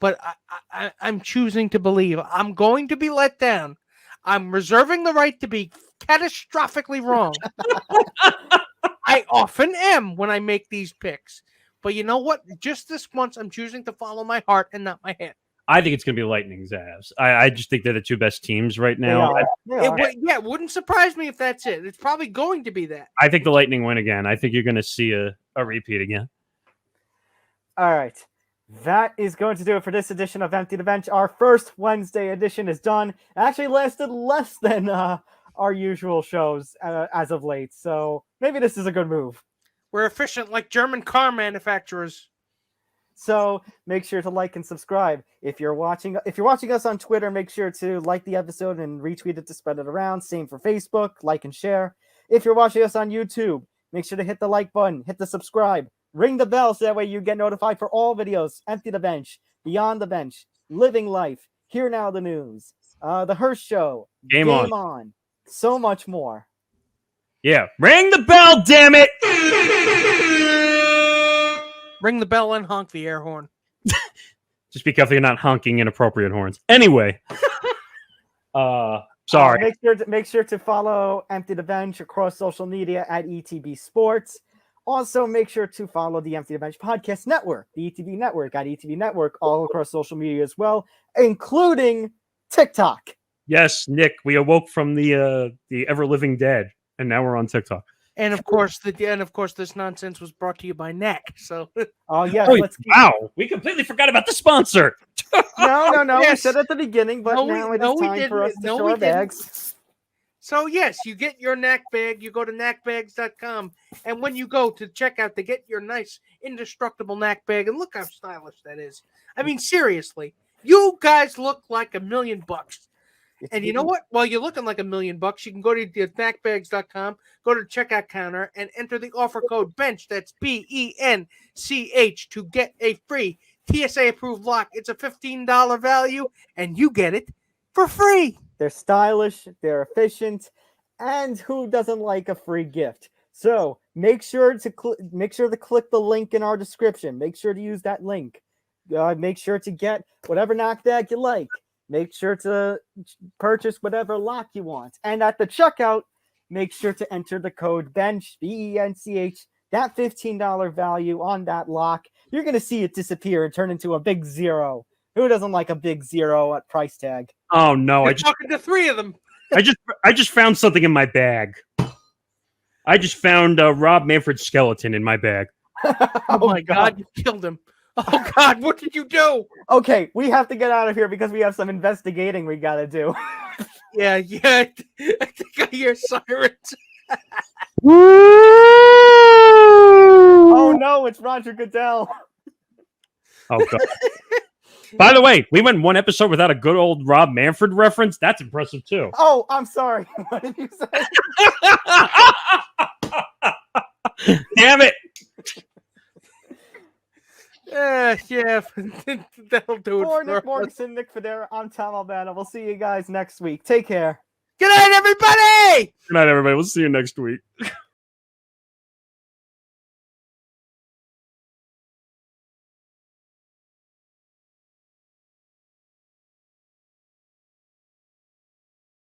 [SPEAKER 1] but I'm choosing to believe. I'm going to be let down. I'm reserving the right to be catastrophically wrong. I often am when I make these picks. But you know what? Just this once, I'm choosing to follow my heart and not my head.
[SPEAKER 3] I think it's going to be Lightning's Avs. I just think they're the two best teams right now.
[SPEAKER 1] It wouldn't surprise me if that's it. It's probably going to be that.
[SPEAKER 3] I think the Lightning win again. I think you're going to see a repeat again.
[SPEAKER 2] All right. That is going to do it for this edition of Empty the Bench. Our first Wednesday edition is done. It actually lasted less than our usual shows as of late. So maybe this is a good move.
[SPEAKER 1] We're efficient like German car manufacturers.
[SPEAKER 2] So make sure to like and subscribe. If you're watching us on Twitter, make sure to like the episode and retweet it to spread it around. Same for Facebook, like and share. If you're watching us on YouTube, make sure to hit the like button, hit the subscribe, ring the bell so that way you get notified for all videos. Empty the Bench, Beyond the Bench, Living Life, Here Now the News, The Hearst Show, Game on, so much more.
[SPEAKER 3] Yeah, ring the bell, damn it!
[SPEAKER 1] Ring the bell and honk the air horn.
[SPEAKER 3] Just be careful you're not honking inappropriate horns. Anyway, sorry.
[SPEAKER 2] Make sure to follow Empty the Bench across social media at ETB Sports. Also, make sure to follow the Empty the Bench Podcast Network, the ETB Network at ETB Network, all across social media as well, including TikTok.
[SPEAKER 3] Yes, Nick, we awoke from the ever-living dead, and now we're on TikTok.
[SPEAKER 1] And of course, this nonsense was brought to you by NAC. So,
[SPEAKER 3] wow, we completely forgot about the sponsor.
[SPEAKER 2] No.
[SPEAKER 1] Yes.
[SPEAKER 2] We said at the beginning, but now it is time for us to show our bags.
[SPEAKER 1] So yes, you get your NAC bag. You go to NACbags.com, and when you go to checkout to get your nice indestructible NAC bag, and look how stylish that is. I mean, seriously, you guys look like $1 million. And you know what? While you're looking like $1 million, you can go to NACbags.com, go to the checkout counter, and enter the offer code BENCH. That's BENCH to get a free TSA approved lock. It's a $15 value, and you get it for free.
[SPEAKER 2] They're stylish, they're efficient, and who doesn't like a free gift? So make sure to click the link in our description. Make sure to use that link. Make sure to get whatever NAC bag you like. Make sure to purchase whatever lock you want. And at the checkout, make sure to enter the code BENCH, BENCH, that $15 value on that lock. You're going to see it disappear and turn into a big zero. Who doesn't like a big zero at price tag?
[SPEAKER 3] Oh, no.
[SPEAKER 1] You're talking to 3 of them.
[SPEAKER 3] I just found something in my bag. I just found Rob Manfred's skeleton in my bag.
[SPEAKER 1] Oh, my God. You killed him. Oh God, what did you do?
[SPEAKER 2] Okay, we have to get out of here because we have some investigating we gotta do.
[SPEAKER 1] Yeah. I think I hear sirens.
[SPEAKER 2] Oh no, it's Roger Goodell.
[SPEAKER 3] Oh God. By the way, we went one episode without a good old Rob Manfred reference. That's impressive too.
[SPEAKER 2] Oh, I'm sorry. What did you say?
[SPEAKER 3] Damn it.
[SPEAKER 1] Yeah, that'll do it
[SPEAKER 2] For
[SPEAKER 1] for
[SPEAKER 2] Nick
[SPEAKER 1] us.
[SPEAKER 2] Morganson, Nick Federa, I'm Tom Albano. We'll see you guys next week. Take care.
[SPEAKER 1] Good night, everybody!
[SPEAKER 3] Good night, everybody. We'll see you next week.